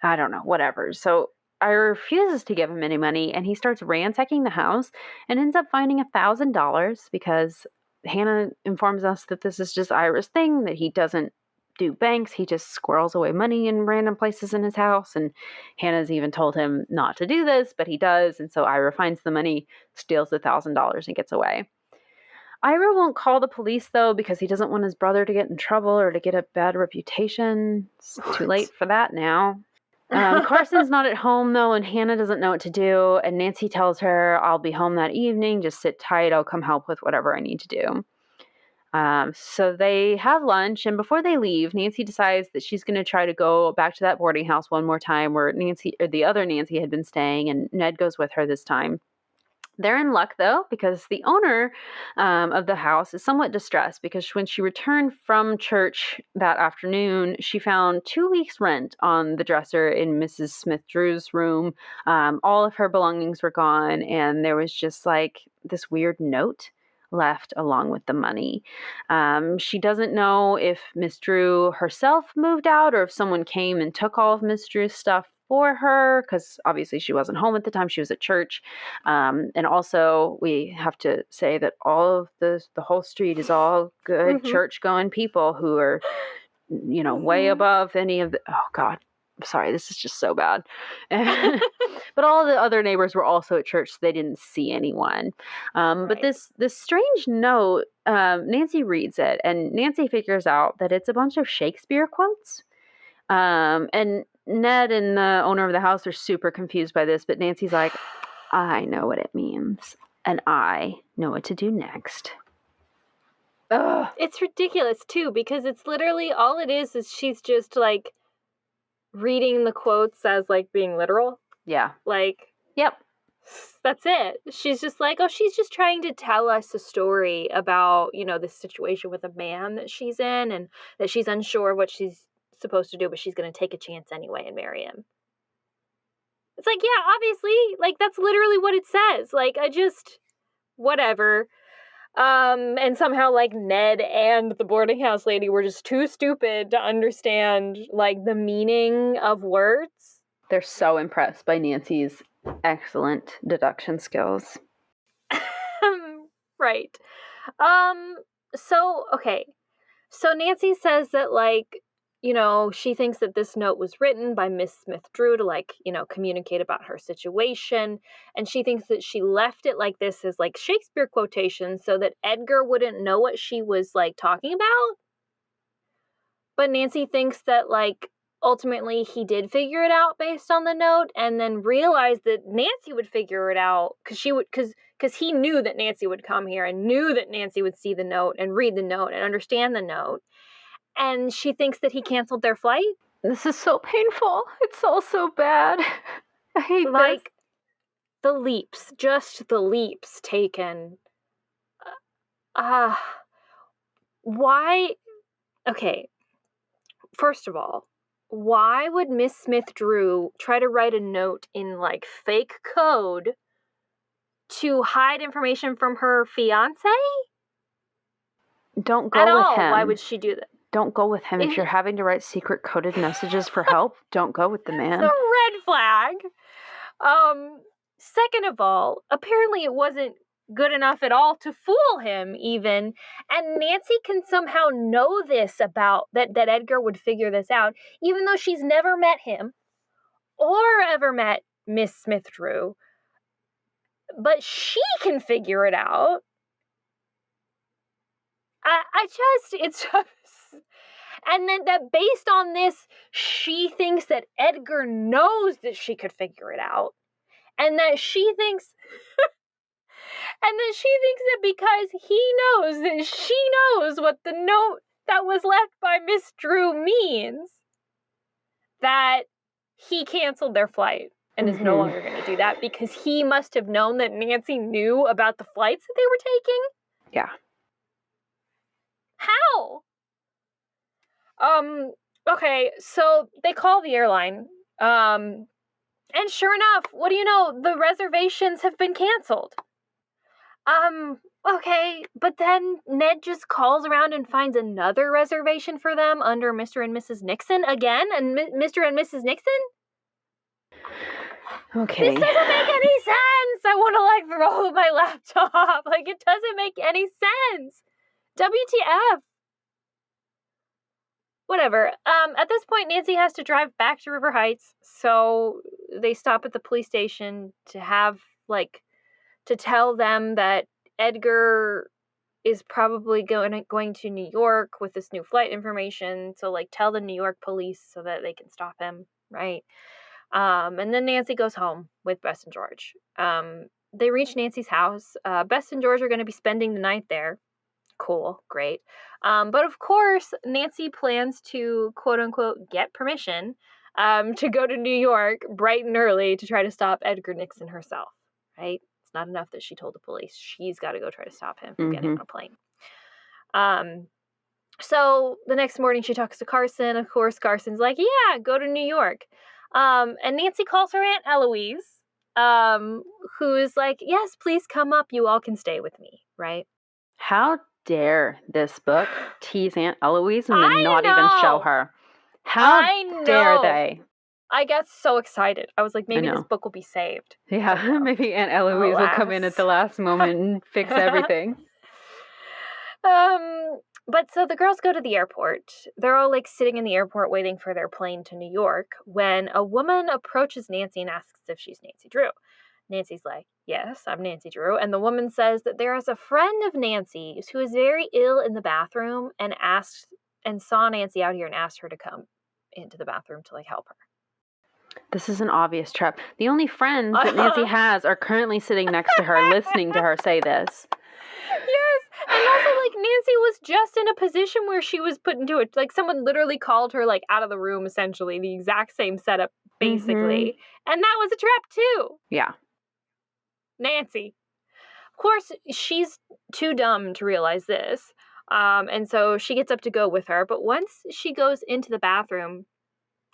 I don't know, whatever. So Ira refuses to give him any money and he starts ransacking the house and ends up finding $1,000 because Hannah informs us that this is just Ira's thing, that he doesn't do banks. He just squirrels away money in random places in his house. And Hannah's even told him not to do this, but he does. And so Ira finds the money, steals the $1,000 and gets away. Ira won't call the police, though, because he doesn't want his brother to get in trouble or to get a bad reputation. It's too late for that now. Carson's not at home, though, and Hannah doesn't know what to do. And Nancy tells her, I'll be home that evening. Just sit tight. I'll come help with whatever I need to do. So they have lunch, and before they leave, Nancy decides that she's going to try to go back to that boarding house one more time where the other Nancy had been staying, and Ned goes with her this time. They're in luck, though, because the owner of the house is somewhat distressed because when she returned from church that afternoon, she found 2 weeks' rent on the dresser in Mrs. Smith-Drew's room. All of her belongings were gone, and there was just like this weird note left along with the money. She doesn't know if Miss Drew herself moved out or if someone came and took all of Miss Drew's stuff for her, because obviously she wasn't home at the time. She was at church. And also we have to say that all of the whole street is all good church-going people who are, way above any of the, oh God, sorry, this is just so bad. But all the other neighbors were also at church, so they didn't see anyone. But this strange note, Nancy reads it, and Nancy figures out that it's a bunch of Shakespeare quotes. And Ned and the owner of the house are super confused by this, but Nancy's like, I know what it means, and I know what to do next. Ugh. It's ridiculous, too, because it's literally all it is she's just, like, reading the quotes as, like, being literal. Yeah. Like, yep. That's it. She's just like, she's just trying to tell us a story about, this situation with a man that she's in and that she's unsure what she's supposed to do, but she's going to take a chance anyway and marry him. It's like, yeah, obviously, like, that's literally what it says. Like, whatever. And somehow, like, Ned and the boarding house lady were just too stupid to understand, like, the meaning of words. They're so impressed by Nancy's excellent deduction skills. Right. So Nancy says that, like, she thinks that this note was written by Miss Smith-Drew to, like, communicate about her situation. And she thinks that she left it like this as, like, Shakespeare quotations so that Edgar wouldn't know what she was, like, talking about. But Nancy thinks that, like, ultimately he did figure it out based on the note and then realized that Nancy would figure it out because he knew that Nancy would come here and knew that Nancy would see the note and read the note and understand the note. And she thinks that he canceled their flight. This is so painful. It's all so bad. I hate like this. The leaps taken. Why? Okay. First of all, why would Miss Smith-Drew try to write a note in, like, fake code to hide information from her fiance? Don't go with him. Why would she do that? Don't go with him. If you're having to write secret coded messages for help, don't go with the man. It's a red flag. Second of all, apparently it wasn't good enough at all to fool him even. And Nancy can somehow know this about that Edgar would figure this out, even though she's never met him or ever met Miss Smith Drew. But she can figure it out. It's just, and then that based on this, she thinks that Edgar knows that she could figure it out. And that she thinks, that because he knows that she knows what the note that was left by Miss Drew means, that he canceled their flight and is no longer going to do that because he must have known that Nancy knew about the flights that they were taking. Yeah. How? Okay, so they call the airline, and sure enough, what do you know? The reservations have been canceled. Okay, but then Ned just calls around and finds another reservation for them under Mr. and Mrs. Nixon again, and Mr. and Mrs. Nixon? Okay. This doesn't make any sense! I want to, throw my laptop. It doesn't make any sense! WTF? Whatever. At this point, Nancy has to drive back to River Heights, so they stop at the police station to have, to tell them that Edgar is probably going to New York with this new flight information, so, tell the New York police so that they can stop him, right? And then Nancy goes home with Bess and George. They reach Nancy's house. Bess and George are going to be spending the night there. Cool, great. But of course, Nancy plans to, quote-unquote, get permission to go to New York bright and early to try to stop Edgar Nixon herself, right? It's not enough that she told the police. She's got to go try to stop him from getting on a plane. So the next morning she talks to Carson. Of course, Carson's like, yeah, go to New York. And Nancy calls her Aunt Eloise, who is like, yes, please come up. You all can stay with me, right? How dare this book tease Aunt Eloise and then not even show her? How dare they? I got so excited. I was like, maybe this book will be saved. Yeah, maybe Aunt Eloise will come in at the last moment and fix everything. But so the girls go to the airport. They're all sitting in the airport waiting for their plane to New York when a woman approaches Nancy and asks if she's Nancy Drew. Nancy's like, yes, I'm Nancy Drew. And the woman says that there is a friend of Nancy's who is very ill in the bathroom and saw Nancy out here and asked her to come into the bathroom to help her. This is an obvious trap. The only friends that Nancy has are currently sitting next to her, listening to her say this. Yes, and also Nancy was just in a position where she was put into it. Someone literally called her out of the room, essentially the exact same setup, basically, and that was a trap too. Yeah. Nancy. Of course, she's too dumb to realize this, and so she gets up to go with her, but once she goes into the bathroom,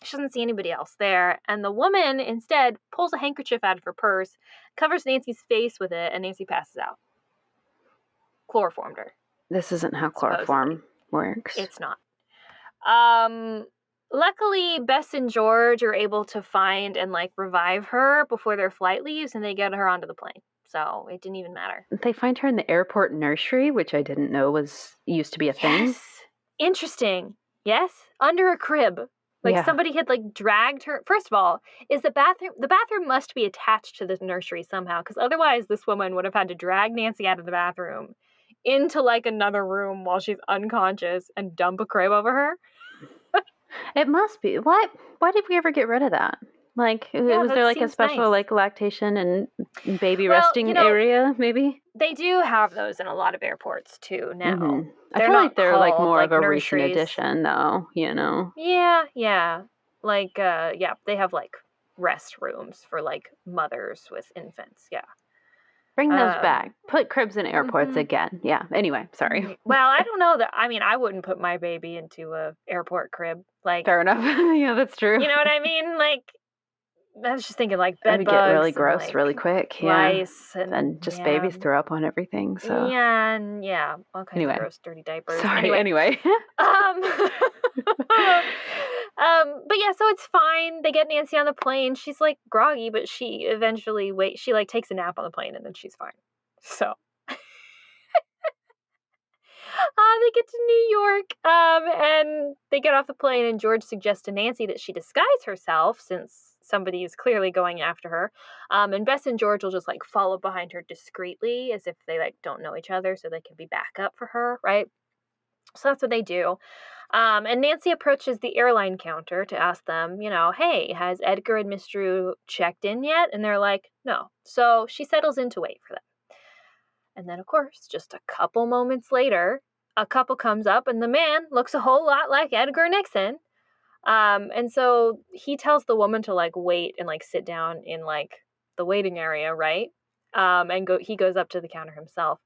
she doesn't see anybody else there, and the woman instead pulls a handkerchief out of her purse, covers Nancy's face with it, and Nancy passes out. Chloroformed her. This isn't how chloroform works. It's not. Luckily, Bess and George are able to find and revive her before their flight leaves, and they get her onto the plane. So it didn't even matter. They find her in the airport nursery, which I didn't know used to be a thing. Yes. Interesting. Yes. Under a crib. Somebody had dragged her. First of all, the bathroom must be attached to the nursery somehow, because otherwise this woman would have had to drag Nancy out of the bathroom into another room while she's unconscious and dump a crib over her. It must be. Why did we ever get rid of that? Was there a special nice. Lactation and baby resting area, maybe? They do have those in a lot of airports too now. Mm-hmm. I feel like they're more of a recent addition though, Yeah. They have restrooms for mothers with infants, yeah. Bring those back. Put cribs in airports again. Yeah. Anyway, sorry. Well, I don't know that. I wouldn't put my baby into a airport crib. Fair enough. Yeah, that's true. You know what I mean? I was just thinking bed bugs. It would get really gross really quick. Yeah. Lice and just babies throw up on everything. So yeah, and all kinds of gross, dirty diapers. Sorry. Anyway. But yeah, so it's fine. They get Nancy on the plane. She's groggy, but she eventually she takes a nap on the plane and then she's fine. So they get to New York, and they get off the plane, and George suggests to Nancy that she disguise herself since somebody is clearly going after her. And Bess and George will just like follow behind her discreetly as if they like don't know each other so they can be backup for her, right? So that's what they do. And Nancy approaches the airline counter to ask them, hey, has Edgar and Miss Drew checked in yet? And they're like, no. So she settles in to wait for them. And then, of course, just a couple moments later, a couple comes up and the man looks a whole lot like Edgar Nixon. And so he tells the woman to like wait and like sit down in like the waiting area, right? And he goes up to the counter himself.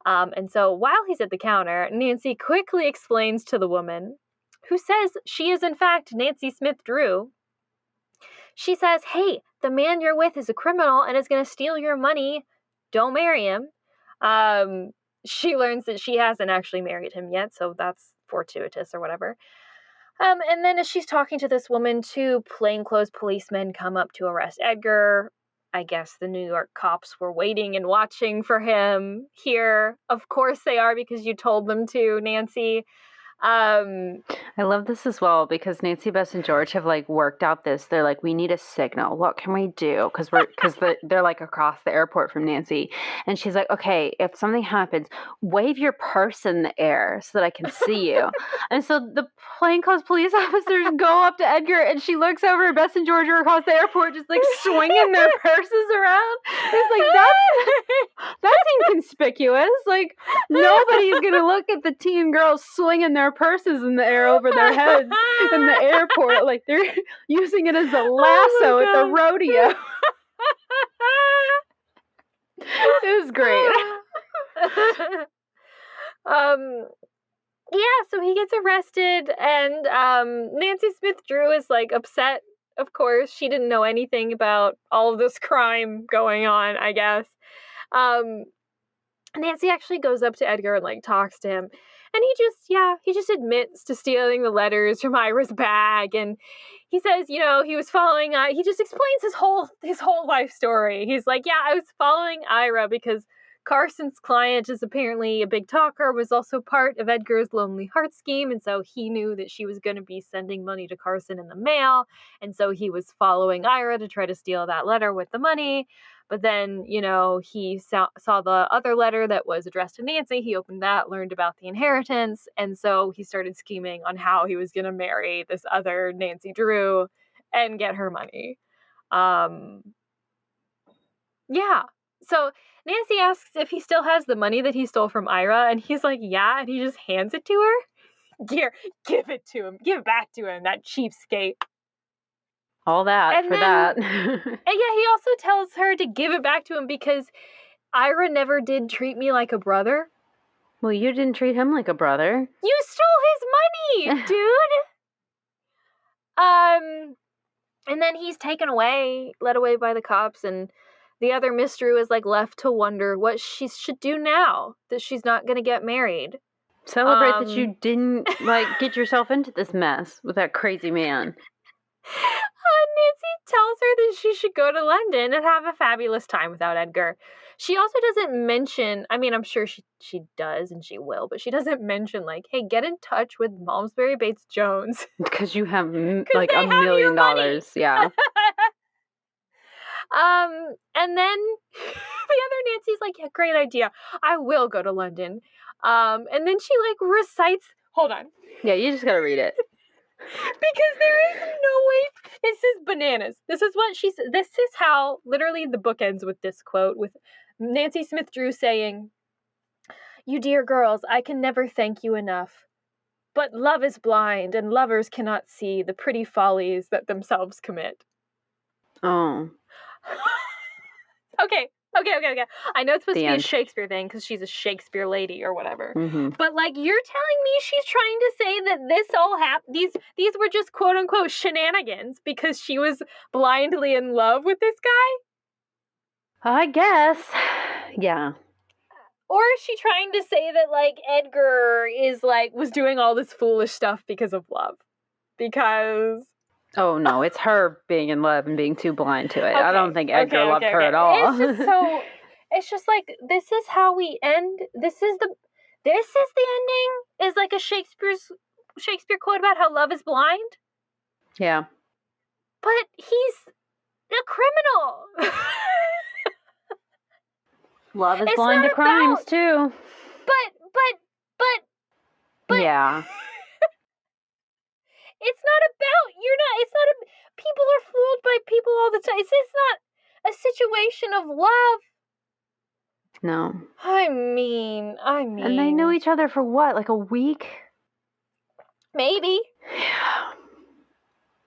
And so while he's at the counter, Nancy quickly explains to the woman, who says she is in fact Nancy Smith Drew. She says, hey, the man you're with is a criminal and is going to steal your money. Don't marry him. She learns that she hasn't actually married him yet, so that's fortuitous or whatever. And then as she's talking to this woman, two plainclothes policemen come up to arrest Edgar. I guess the New York cops were waiting and watching for him here. Of course they are, because you told them to, Nancy. I love this as well because Nancy, Bess, and George have like worked out this. They're like, we need a signal. What can we do? Because they're like across the airport from Nancy, and she's like, okay, if something happens, wave your purse in the air so that I can see you. And so the plainclothes police officers go up to Edgar, and she looks over at Bess and George are across the airport, just like swinging their purses around. It's like that's inconspicuous. Like nobody's gonna look at the teen girls swinging their purses in the air over their heads in the airport like they're using it as a lasso at the rodeo. It was great. Yeah, so he gets arrested, and Nancy Smith Drew is like upset. Of course, she didn't know anything about all of this crime going on, I guess. Nancy actually goes up to Edgar and like talks to him. And he just admits to stealing the letters from Ira's bag. And he says, he was following, he just explains his whole life story. He's like, yeah, I was following Ira because Carson's client is apparently a big talker, was also part of Edgar's Lonely Heart scheme. And so he knew that she was going to be sending money to Carson in the mail. And so he was following Ira to try to steal that letter with the money. But then, he saw the other letter that was addressed to Nancy. He opened that, learned about the inheritance. And so he started scheming on how he was going to marry this other Nancy Drew and get her money. Yeah. So Nancy asks if he still has the money that he stole from Ira. And he's like, yeah. And he just hands it to her. Here, give it to him. Give it back to him, that cheapskate. All that and for then, that. And yeah, he also tells her to give it back to him because Ira never did treat me like a brother. Well, you didn't treat him like a brother. You stole his money, dude. And then he's led away by the cops, and the other Miss Drew is like left to wonder what she should do now that she's not going to get married. Celebrate that you didn't get yourself into this mess with that crazy man. Nancy tells her that she should go to London and have a fabulous time without Edgar. She also doesn't mention, I mean, I'm sure she does and she will, but she doesn't mention hey, get in touch with Malmesbury Bates Jones. Because you have like $1 million. Yeah. And then the other Nancy's like, yeah, great idea. I will go to London. And then she recites, hold on. Yeah, you just gotta read it. Because there is no way. This is bananas. This is what she said. This is how literally the book ends with this quote with Nancy Smith Drew saying, "You dear girls, I can never thank you enough. But love is blind, and lovers cannot see the pretty follies that themselves commit." Oh. Okay. I know it's supposed to be a Shakespeare thing because she's a Shakespeare lady or whatever. Mm-hmm. But you're telling me she's trying to say that this all happened. These were just quote unquote shenanigans because she was blindly in love with this guy? I guess. Yeah. Or is she trying to say that Edgar is was doing all this foolish stuff because of love? Because oh no, it's her being in love and being too blind to it. Okay, I don't think Edgar loved her at all. It's just so It's just like, this is how we end. This is the ending, is like a Shakespeare quote about how love is blind. Yeah. But he's a criminal. Love is blind to crimes too. But yeah. It's not people are fooled by people all the time. It's not a situation of love. No. I mean. And they knew each other for what, like a week? Maybe.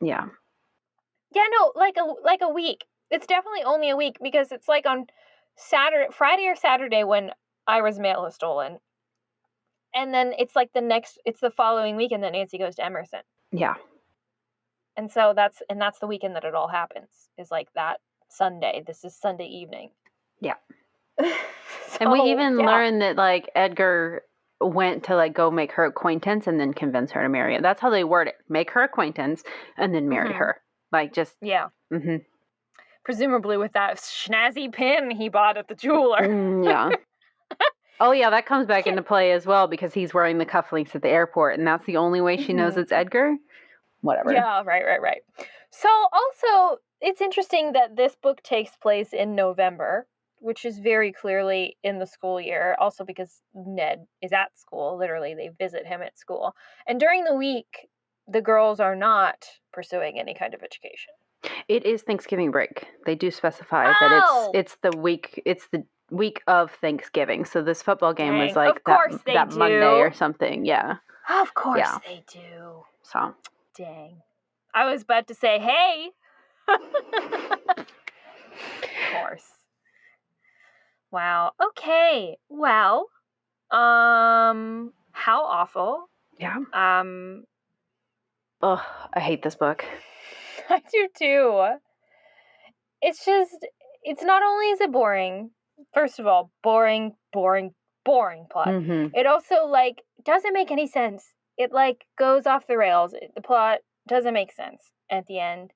Yeah. Yeah, no, like a week. It's definitely only a week, because it's like on Friday or Saturday when Ira's mail is stolen. And then it's like it's the following weekend that Nancy goes to Emerson. Yeah. And so that's the weekend that it all happens, is like that Sunday. This is Sunday evening. Yeah. And we even learned that, like, Edgar went to, like, go make her acquaintance and then convince her to marry him. That's how they word it. Make her acquaintance and then marry her. Like, just... Yeah. Mm-hmm. Presumably with that snazzy pin he bought at the jeweler. Yeah. Oh, yeah, that comes back into play as well, because he's wearing the cufflinks at the airport, and that's the only way she knows it's Edgar. Whatever. Yeah, right. So, also, it's interesting that this book takes place in November, which is very clearly in the school year, also because Ned is at school. Literally, they visit him at school. And during the week, the girls are not pursuing any kind of education. It is Thanksgiving break. They do specify that it's the week of Thanksgiving. So this football game was like that Monday or something. Yeah. Of course they do. So. Dang. I was about to say, hey. Of course. Wow. Okay. Well, how awful. Yeah. Ugh, I hate this book. I do too. It's not only is it boring, first of all, boring plot. Mm-hmm. It also, like, doesn't make any sense. It, like, goes off the rails. The plot doesn't make sense at the end.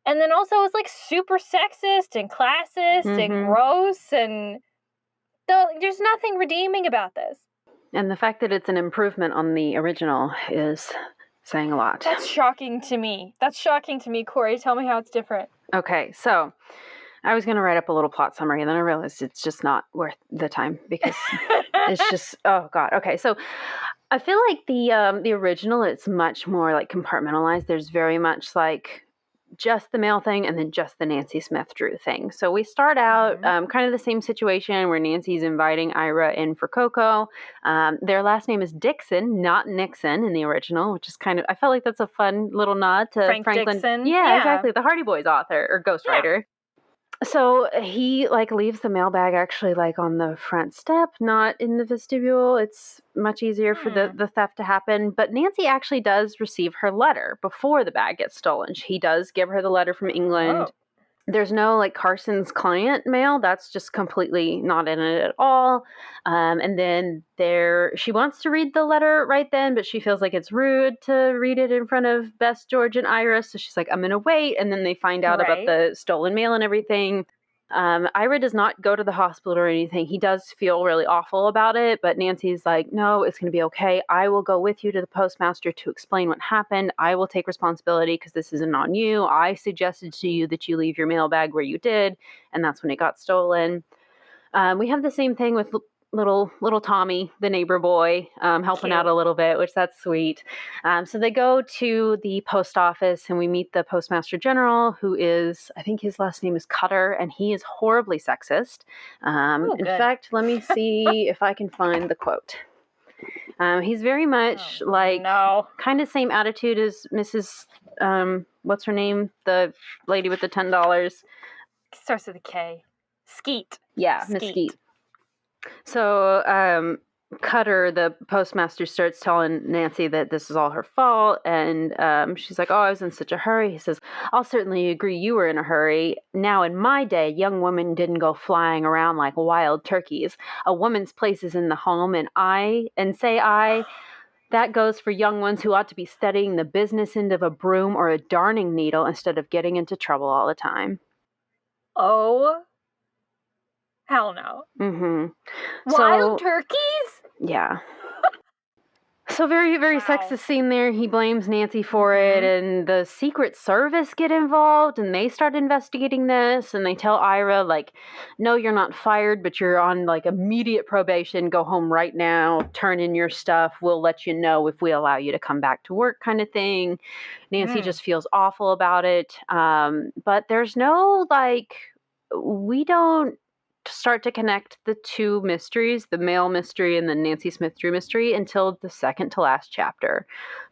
And then also it's, like, super sexist and classist and gross, and there's nothing redeeming about this. And the fact that it's an improvement on the original is saying a lot. That's shocking to me. Corey. Tell me how it's different. Okay, so I was going to write up a little plot summary, and then I realized it's just not worth the time, because it's just, oh God. Okay, so I feel like the original, it's much more like compartmentalized. There's very much like just the male thing and then just the Nancy Smith Drew thing. So we start out kind of the same situation where Nancy's inviting Ira in for cocoa. Their last name is Dixon, not Nixon in the original, which is kind of, I felt like that's a fun little nod to Franklin Dixon. Yeah, exactly. The Hardy Boys author or ghostwriter. So he, like, leaves the mailbag actually, like, on the front step, not in the vestibule. It's much easier for the theft to happen. But Nancy actually does receive her letter before the bag gets stolen. He does give her the letter from England. Oh. There's no, like, Carson's client mail. That's just completely not in it at all. And then she wants to read the letter right then, but she feels like it's rude to read it in front of Bess, George, and Iris. So she's like, I'm going to wait. And then they find out about the stolen mail and everything. Ira does not go to the hospital or anything. He does feel really awful about it, but Nancy's like, no, it's going to be okay. I will go with you to the postmaster to explain what happened. I will take responsibility because this isn't on you. I suggested to you that you leave your mailbag where you did, and that's when it got stolen. We have the same thing with little Tommy, the neighbor boy, helping out a little bit, which that's sweet. So they go to the post office and we meet the postmaster general, who is, I think his last name is Cutter, and he is horribly sexist. In fact, let me see if I can find the quote. He's very much kind of same attitude as Mrs. What's her name? The lady with the $10. Starts with a K. Skeet. Yeah, Miss Skeet. So Cutter, the postmaster, starts telling Nancy that this is all her fault, and she's like, oh, I was in such a hurry. He says, I'll certainly agree you were in a hurry. Now, in my day, young women didn't go flying around like wild turkeys. A woman's place is in the home, and that goes for young ones who ought to be studying the business end of a broom or a darning needle instead of getting into trouble all the time. Oh. Hell no. Mm-hmm. Wild turkeys? Yeah. So very, very sexist scene there. He blames Nancy for it, and the Secret Service get involved, and they start investigating this, and they tell Ira, like, no, you're not fired, but you're on, like, immediate probation. Go home right now. Turn in your stuff. We'll let you know if we allow you to come back to work, kind of thing. Nancy just feels awful about it. But there's no, like, we don't start to connect the two mysteries, the male mystery and the Nancy Smith Drew mystery, until the second to last chapter.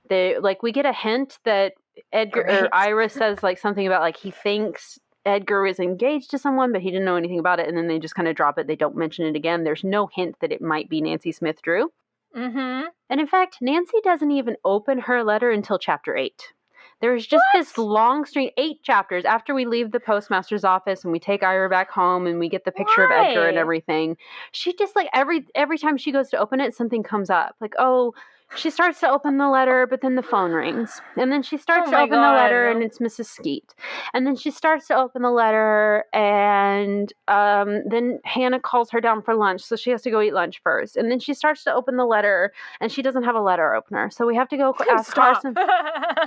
We get a hint that Edgar or Ira says like something about like he thinks Edgar is engaged to someone, but he didn't know anything about it, and then they just kind of drop it. They don't mention it again. There's no hint that it might be Nancy Smith Drew. And in fact, Nancy doesn't even open her letter until chapter 8. There's just this long string, 8 chapters after we leave the postmaster's office and we take Ira back home and we get the picture of Edgar and everything. She just like every time she goes to open it, something comes up. Like, oh, she starts to open the letter, but then the phone rings. And then she starts to open the letter and it's Mrs. Skeet. And then she starts to open the letter and then Hannah calls her down for lunch. So she has to go eat lunch first. And then she starts to open the letter and she doesn't have a letter opener. So we have to go ask Carson.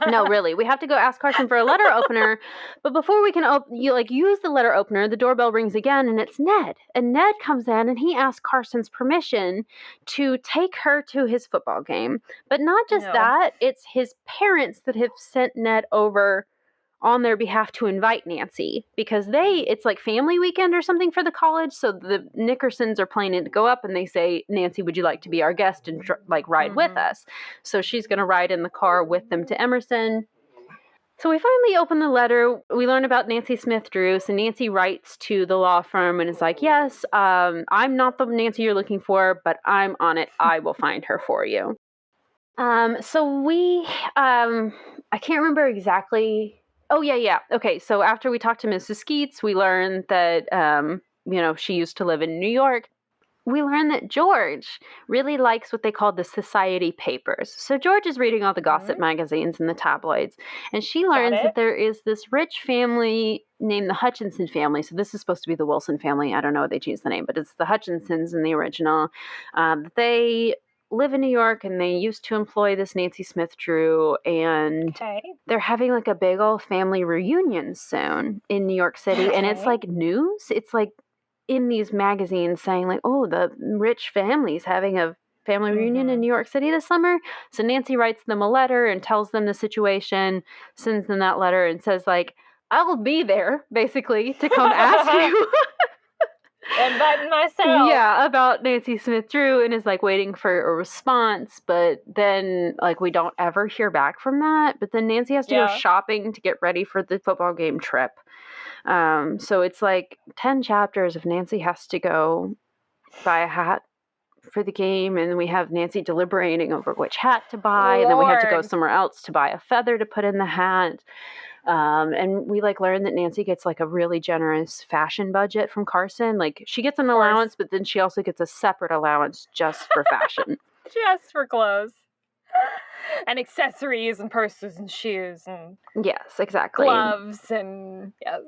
No, really. We have to go ask Carson for a letter opener. But before we can use the letter opener, the doorbell rings again and it's Ned. And Ned comes in and he asks Carson's permission to take her to his football game. But not just that, it's his parents that have sent Ned over on their behalf to invite Nancy because it's like family weekend or something for the college. So the Nickersons are planning to go up and they say, Nancy, would you like to be our guest and ride with us? So she's going to ride in the car with them to Emerson. So we finally open the letter. We learn about Nancy Smith Drew. So Nancy writes to the law firm and is like, yes, I'm not the Nancy you're looking for, but I'm on it. I will find her for you. So we, I can't remember exactly. Oh, yeah. Okay, so after we talked to Mrs. Skeets, we learned that, she used to live in New York. We learned that George really likes what they call the society papers. So George is reading all the gossip magazines and the tabloids, and she learns that there is this rich family named the Hutchinson family. So this is supposed to be the Wilson family. I don't know what they changed the name, but it's the Hutchinsons in the original. They live in New York and they used to employ this Nancy Smith Drew, and they're having like a big old family reunion soon in New York City. And it's like news. It's like in these magazines saying like, oh, the rich family's having a family reunion in New York City this summer. So Nancy writes them a letter and tells them the situation, sends them that letter and says like, I'll be there basically to come ask you. Inviting myself. Yeah, about Nancy Smith Drew, and is like waiting for a response, but then like we don't ever hear back from that. But then Nancy has to go shopping to get ready for the football game trip. So it's like 10 chapters of Nancy has to go buy a hat for the game, and then we have Nancy deliberating over which hat to buy, and then we have to go somewhere else to buy a feather to put in the hat. And we like learn that Nancy gets like a really generous fashion budget from Carson. Like she gets an allowance, but then she also gets a separate allowance just for fashion. Just for clothes. And accessories and purses and shoes and yes, exactly. Gloves and yes.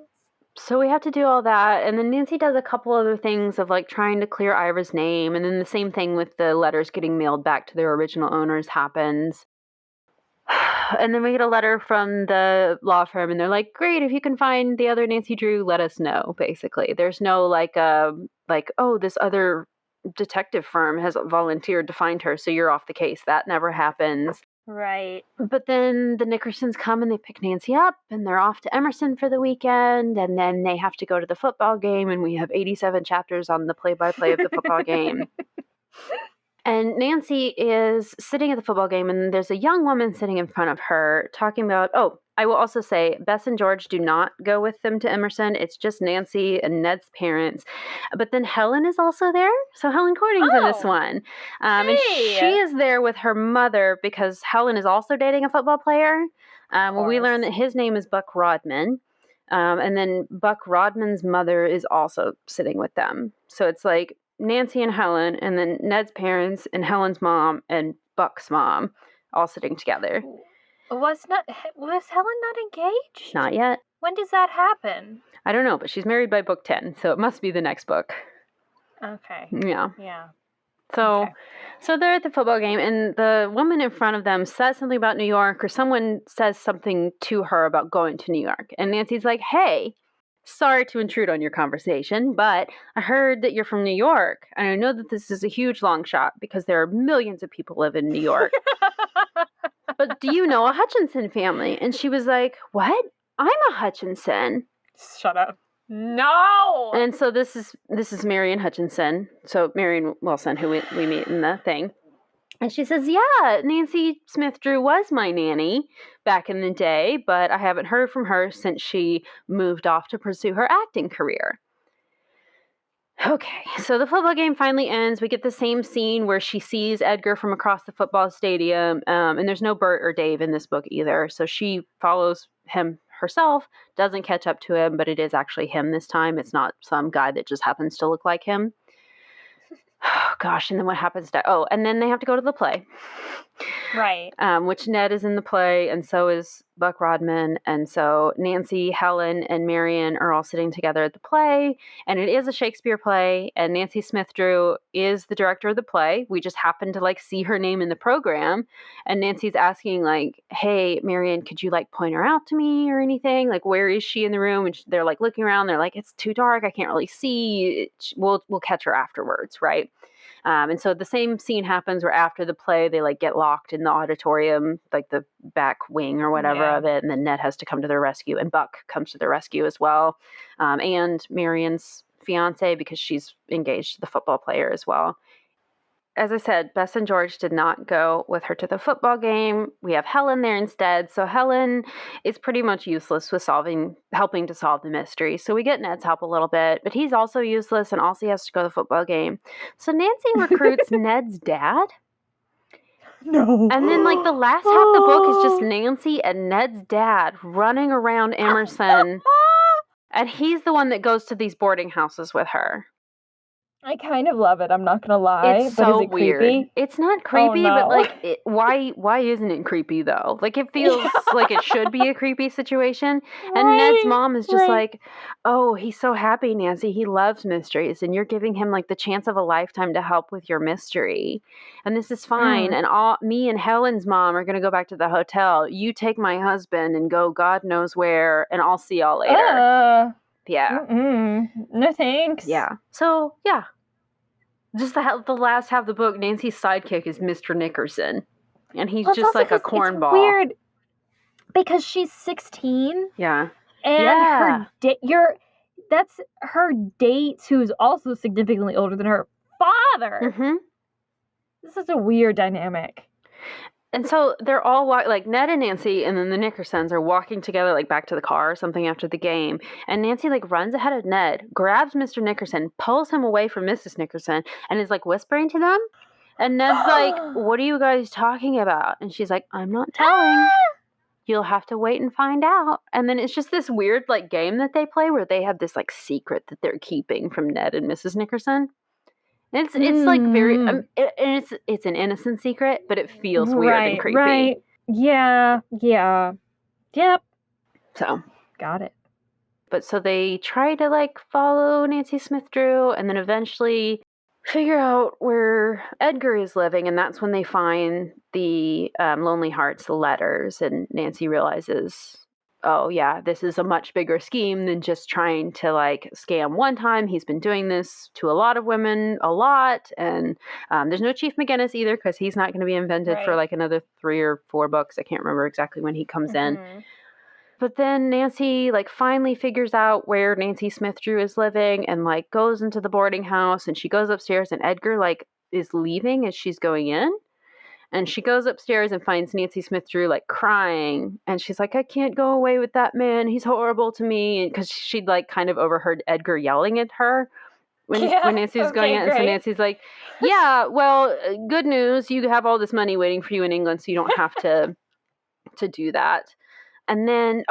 So we have to do all that, and then Nancy does a couple other things of like trying to clear Ira's name, and then the same thing with the letters getting mailed back to their original owners happens. And then we get a letter from the law firm, and they're like, great, if you can find the other Nancy Drew, let us know, basically. There's no oh, this other detective firm has volunteered to find her, so you're off the case. That never happens. Right. But then the Nickersons come and they pick Nancy up, and they're off to Emerson for the weekend, and then they have to go to the football game, and we have 87 chapters on the play-by-play of the football game. And Nancy is sitting at the football game, and there's a young woman sitting in front of her talking about, I will also say, Bess and George do not go with them to Emerson. It's just Nancy and Ned's parents. But then Helen is also there. So Helen Corning's in this one. And she is there with her mother because Helen is also dating a football player. We learn that his name is Buck Rodman. And then Buck Rodman's mother is also sitting with them. So it's like Nancy and Helen, and then Ned's parents and Helen's mom and Buck's mom all sitting together. Was Helen not engaged? Not yet. When does that happen? I don't know, but she's married by book 10, so it must be the next book. Okay. Yeah. Yeah. So, Okay. so they're at the football game, and the woman in front of them says something about New York, or someone says something to her about going to New York. And Nancy's like, "Hey, sorry to intrude on your conversation, but I heard that you're from New York, and I know that this is a huge long shot because there are millions of people live in New York. But do you know a Hutchinson family?" And she was like, "What? I'm a Hutchinson." Shut up. No. And so this is Marion Hutchinson. So Marion Wilson, who we meet in the thing. And she says, "Yeah, Nancy Smith Drew was my nanny back in the day, but I haven't heard from her since she moved off to pursue her acting career." Okay, so the football game finally ends. We get the same scene where she sees Edgar from across the football stadium, and there's no Bert or Dave in this book either. So she follows him herself, doesn't catch up to him, but it is actually him this time. It's not some guy that just happens to look like him. Oh, gosh, and then what happens and then they have to go to the play. Right. Which Ned is in the play, and so is Buck Rodman. And so Nancy, Helen, and Marion are all sitting together at the play, and it is a Shakespeare play, and Nancy Smith Drew is the director of the play. We just happen to see her name in the program, and Nancy's asking "Hey, Marion, could you point her out to me or anything? Where is she in the room?" And they're looking around. They're "It's too dark. I can't really see. We'll catch her afterwards, right?" And so the same scene happens where after the play, they get locked in the auditorium, the back wing or whatever of it. And then Ned has to come to their rescue, and Buck comes to their rescue as well. And Marion's fiance, because she's engaged to the football player as well. As I said, Bess and George did not go with her to the football game. We have Helen there instead. So Helen is pretty much useless with helping to solve the mystery. So we get Ned's help a little bit, but he's also useless and also has to go to the football game. So Nancy recruits Ned's dad. No. And then the last half of the book is just Nancy and Ned's dad running around Emerson. And he's the one that goes to these boarding houses with her. I kind of love it. I'm not gonna lie. It's but so is it weird. Creepy? It's not creepy, no. but why isn't it creepy though? It feels like it should be a creepy situation. And Ned's mom is just "Oh, he's so happy, Nancy. He loves mysteries, and you're giving him the chance of a lifetime to help with your mystery. And this is fine. And me and Helen's mom are gonna go back to the hotel. You take my husband and go God knows where, and I'll see y'all later." Yeah. No thanks. Yeah. So yeah. Just the last half of the book, Nancy's sidekick is Mr. Nickerson. And he's just a cornball. It's weird because she's 16. Yeah. And that's her date, who's also significantly older than her father. Mm-hmm. This is a weird dynamic. And so they're all Ned and Nancy, and then the Nickersons are walking together back to the car or something after the game. And Nancy runs ahead of Ned, grabs Mr. Nickerson, pulls him away from Mrs. Nickerson, and is whispering to them. And Ned's "What are you guys talking about?" And she's "I'm not telling. You'll have to wait and find out." And then it's just this weird game that they play where they have this secret that they're keeping from Ned and Mrs. Nickerson. It's very it's an innocent secret, but it feels weird and creepy. Right. Yeah. Yep. So got it. But so they try to follow Nancy Smith Drew, and then eventually figure out where Edgar is living, and that's when they find the Lonely Hearts letters, and Nancy realizes, oh yeah, this is a much bigger scheme than just trying to scam one time. He's been doing this to a lot of women a lot, and there's no Chief McGinnis either, because he's not going to be invented for another 3 or 4 books. I can't remember exactly when he comes in. But then Nancy finally figures out where Nancy Smith Drew is living, and goes into the boarding house, and she goes upstairs, and Edgar is leaving as she's going in. And she goes upstairs and finds Nancy Smith Drew crying, and she's "I can't go away with that man. He's horrible to me." Because she'd kind of overheard Edgar yelling at her when Nancy was going in. And so Nancy's "Yeah, well, good news. You have all this money waiting for you in England, so you don't have to do that." And then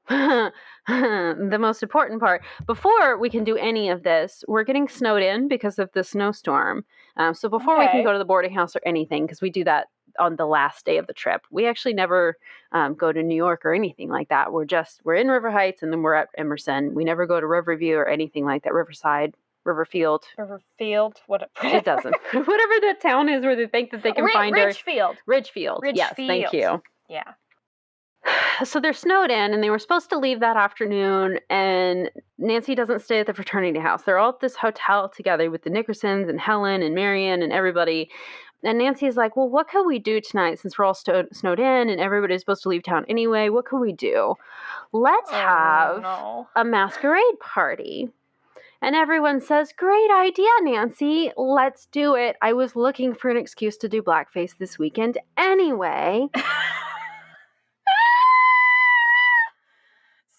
the most important part, before we can do any of this, we're getting snowed in because of the snowstorm. So before we can go to the boarding house or anything, because we do that on the last day of the trip, we actually never go to New York or anything like that. We're in River Heights, and then we're at Emerson. We never go to Riverview or anything like that, Riverside Riverfield. What? It doesn't. Whatever the town is where they think that they can find her. Ridgefield. Yes, thank you. Yeah. So they're snowed in, and they were supposed to leave that afternoon, and Nancy doesn't stay at the fraternity house. They're all at this hotel together with the Nickersons and Helen and Marion and everybody. And Nancy's like, well, what could we do tonight since we're all snowed in and everybody's supposed to leave town anyway? What could we do? Let's have a masquerade party. And everyone says, great idea, Nancy. Let's do it. I was looking for an excuse to do blackface this weekend anyway.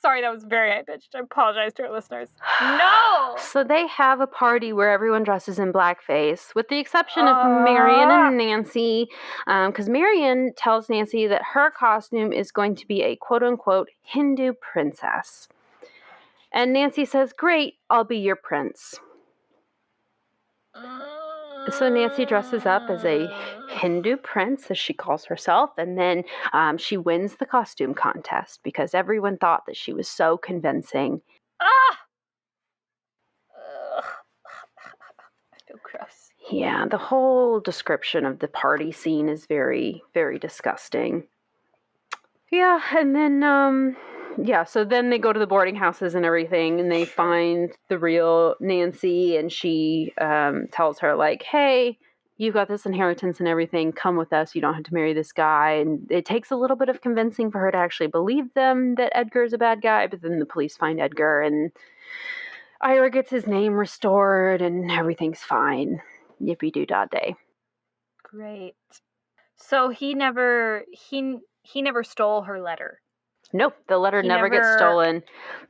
Sorry, that was very high-pitched. I apologize to our listeners. No! So they have a party where everyone dresses in blackface, with the exception of Marion and Nancy, because Marion tells Nancy that her costume is going to be a quote-unquote Hindu princess. And Nancy says, great, I'll be your prince. So Nancy dresses up as a Hindu prince, as she calls herself, and then she wins the costume contest because everyone thought that she was so convincing. I feel gross. Yeah, the whole description of the party scene is very, very disgusting. Yeah, and then, so then they go to the boarding houses and everything, and they find the real Nancy, and she tells her, like, hey, you've got this inheritance and everything, come with us, you don't have to marry this guy. And it takes a little bit of convincing for her to actually believe them that Edgar's a bad guy, but then the police find Edgar, and Ira gets his name restored, and everything's fine. Yippee-doo-dah-day. Great. So he never stole her letter. Nope, the letter never gets stolen.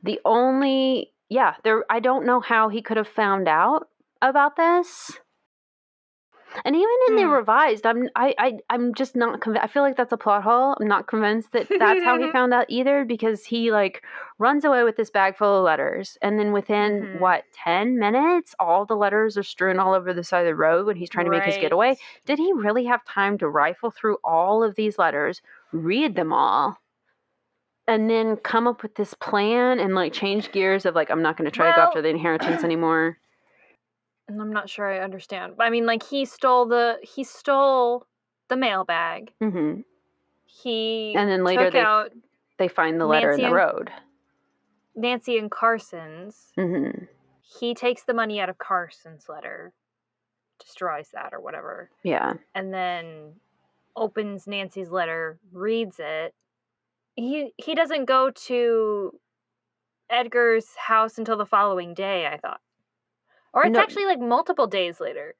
The only, I don't know how he could have found out about this. And even in the revised, I'm just not convinced. I feel like that's a plot hole. I'm not convinced that that's how he found out either, because he runs away with this bag full of letters, and then within 10 minutes, all the letters are strewn all over the side of the road when he's trying to make his getaway. Did he really have time to rifle through all of these letters, read them all, and then come up with this plan and change gears of I'm not going to try to go after the inheritance anymore? I'm not sure I understand. I mean, he stole the mailbag. Mm-hmm. And then later they find the letter in the road. Nancy and Carson's. Mm-hmm. He takes the money out of Carson's letter, destroys that or whatever. Yeah. And then opens Nancy's letter, reads it. He doesn't go to Edgar's house until the following day, I thought. Or it's actually multiple days later.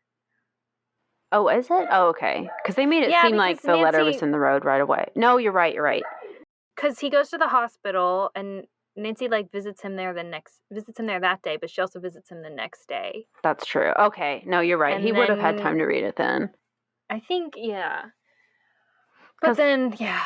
Oh, is it? Oh, okay. Because they made it seem like the letter was in the road right away. No, you're right. Because he goes to the hospital, and Nancy visits him there that day, but she also visits him the next day. That's true. Okay. No, you're right. He would have had time to read it then. I think, yeah. But then, yeah.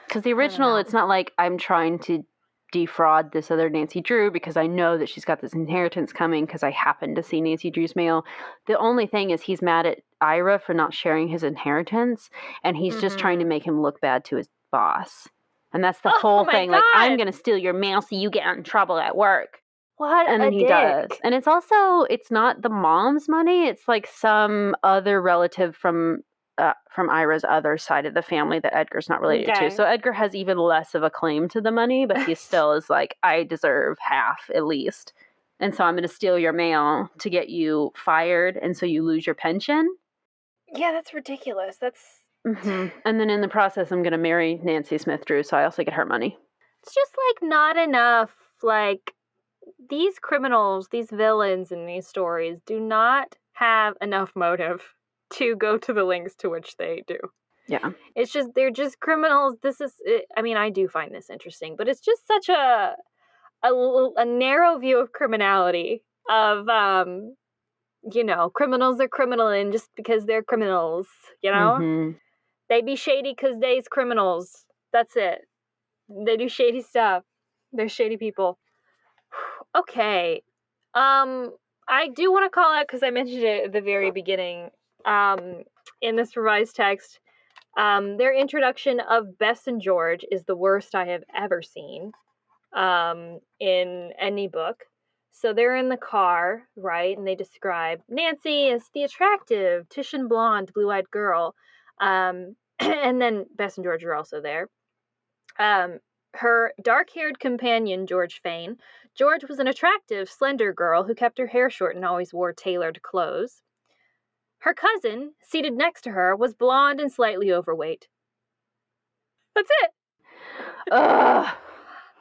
Because the original, it's not like I'm trying to defraud this other Nancy Drew because I know that she's got this inheritance coming because I happened to see Nancy Drew's mail. The only thing is he's mad at Ira for not sharing his inheritance, and he's just trying to make him look bad to his boss. And that's the whole thing. God. I'm going to steal your mail so you get in trouble at work. What and then he dick. Does. And it's also, it's not the mom's money. It's some other relative from Ira's other side of the family that Edgar's not related to. So Edgar has even less of a claim to the money, but he still is I deserve half at least. And so I'm going to steal your mail to get you fired, and so you lose your pension. Yeah, that's ridiculous. That's... Mm-hmm. And then in the process, I'm going to marry Nancy Smith Drew, so I also get her money. It's just not enough. These criminals, these villains in these stories do not have enough motive to go to the lengths to which they do. Yeah. It's just, they're just criminals. I do find this interesting, but it's just such a narrow view of criminality of, criminals are criminal and just because they're criminals, Mm-hmm. They be shady because they's criminals. That's it. They do shady stuff. They're shady people. Okay. I do want to call out, because I mentioned it at the very beginning, in this revised text, their introduction of Bess and George is the worst I have ever seen in any book. So they're in the car, right? And they describe Nancy as the attractive, Titian blonde, blue-eyed girl. And then Bess and George are also there. Her dark-haired companion, George Fane. George was an attractive, slender girl who kept her hair short and always wore tailored clothes. Her cousin, seated next to her, was blonde and slightly overweight. That's it. Ugh.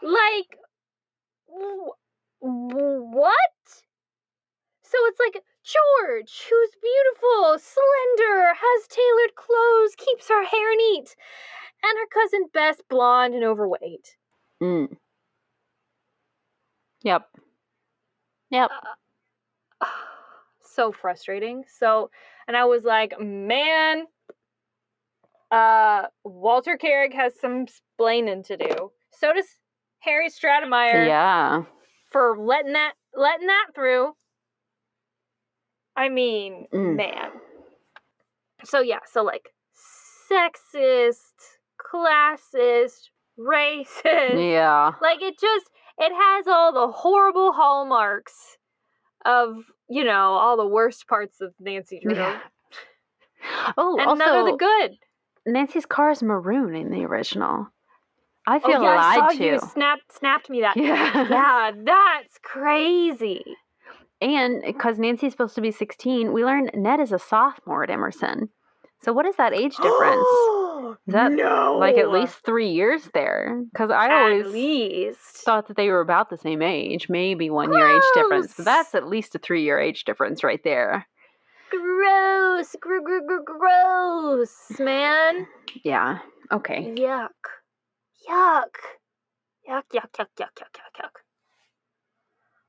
Like, what? So it's like George, who's beautiful, slender, has tailored clothes, keeps her hair neat, and her cousin Bess, blonde and overweight. Yep. So frustrating. And I was like, man, Walter Carrick has some splaining to do. So does Harry Stratemeyer. Yeah. For letting that through. I mean, man. So like sexist, classist, racist. Yeah. Like it has all the horrible hallmarks of, all the worst parts of Nancy Drew. Yeah. Oh, and also, none of the good. Nancy's car is maroon in the original. I feel lied I saw to. you snapped me that. Yeah. Yeah, that's crazy. And because Nancy's supposed to be 16, we learned Ned is a sophomore at Emerson. So what is that age difference? Is that like at least 3 years there? Because I always thought that they were about the same age. Maybe 1 year age difference. But that's at least a 3 year age difference right there. Gross. Gross, man. Yeah. Okay. Yuck.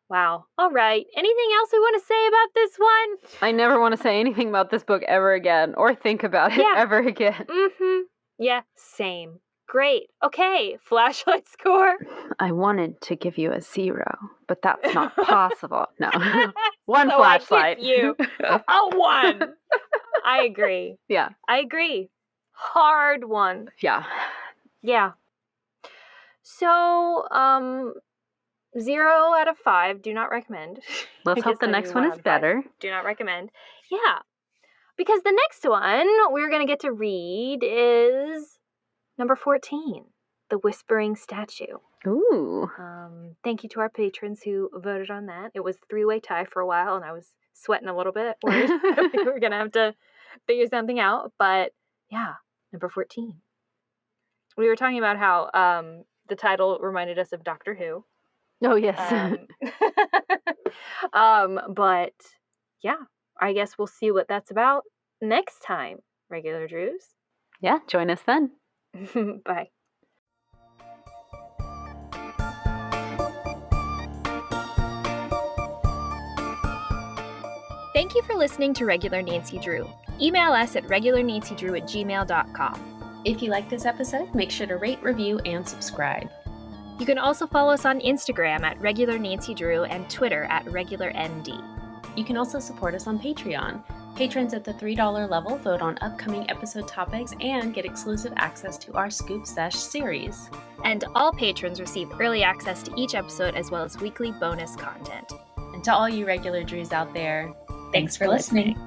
Wow. All right. Anything else we want to say about this one? I never want to say anything about this book ever again or think about it ever again. Mm-hmm. Yeah, same. Great. Okay, flashlight score. I wanted to give you a 0, but that's not possible. No. 1 so flashlight. I give you a 1. I agree. Yeah. I agree. Hard 1. Yeah. Yeah. So, 0 out of 5. Do not recommend. Let's hope the next one is better. Do not recommend. Yeah. Because the next one we're going to get to read is number 14, The Whispering Statue. Ooh. Thank you to our patrons who voted on that. It was a 3-way tie for a while, and I was sweating a little bit. We were going to have to figure something out. But, yeah, number 14. We were talking about how the title reminded us of Doctor Who. Oh, yes. But yeah, I guess we'll see what that's about next time, regular Drews. Yeah, join us then. Bye. Thank you for listening to Regular Nancy Drew. Email us at regularnancydrew@gmail.com. If you like this episode, make sure to rate, review, and subscribe. You can also follow us on Instagram at Regular Nancy Drew and Twitter at RegularND. You can also support us on Patreon. Patrons at the $3 level vote on upcoming episode topics and get exclusive access to our Scoop Sesh series. And all patrons receive early access to each episode as well as weekly bonus content. And to all you regular Drews out there, thanks for listening.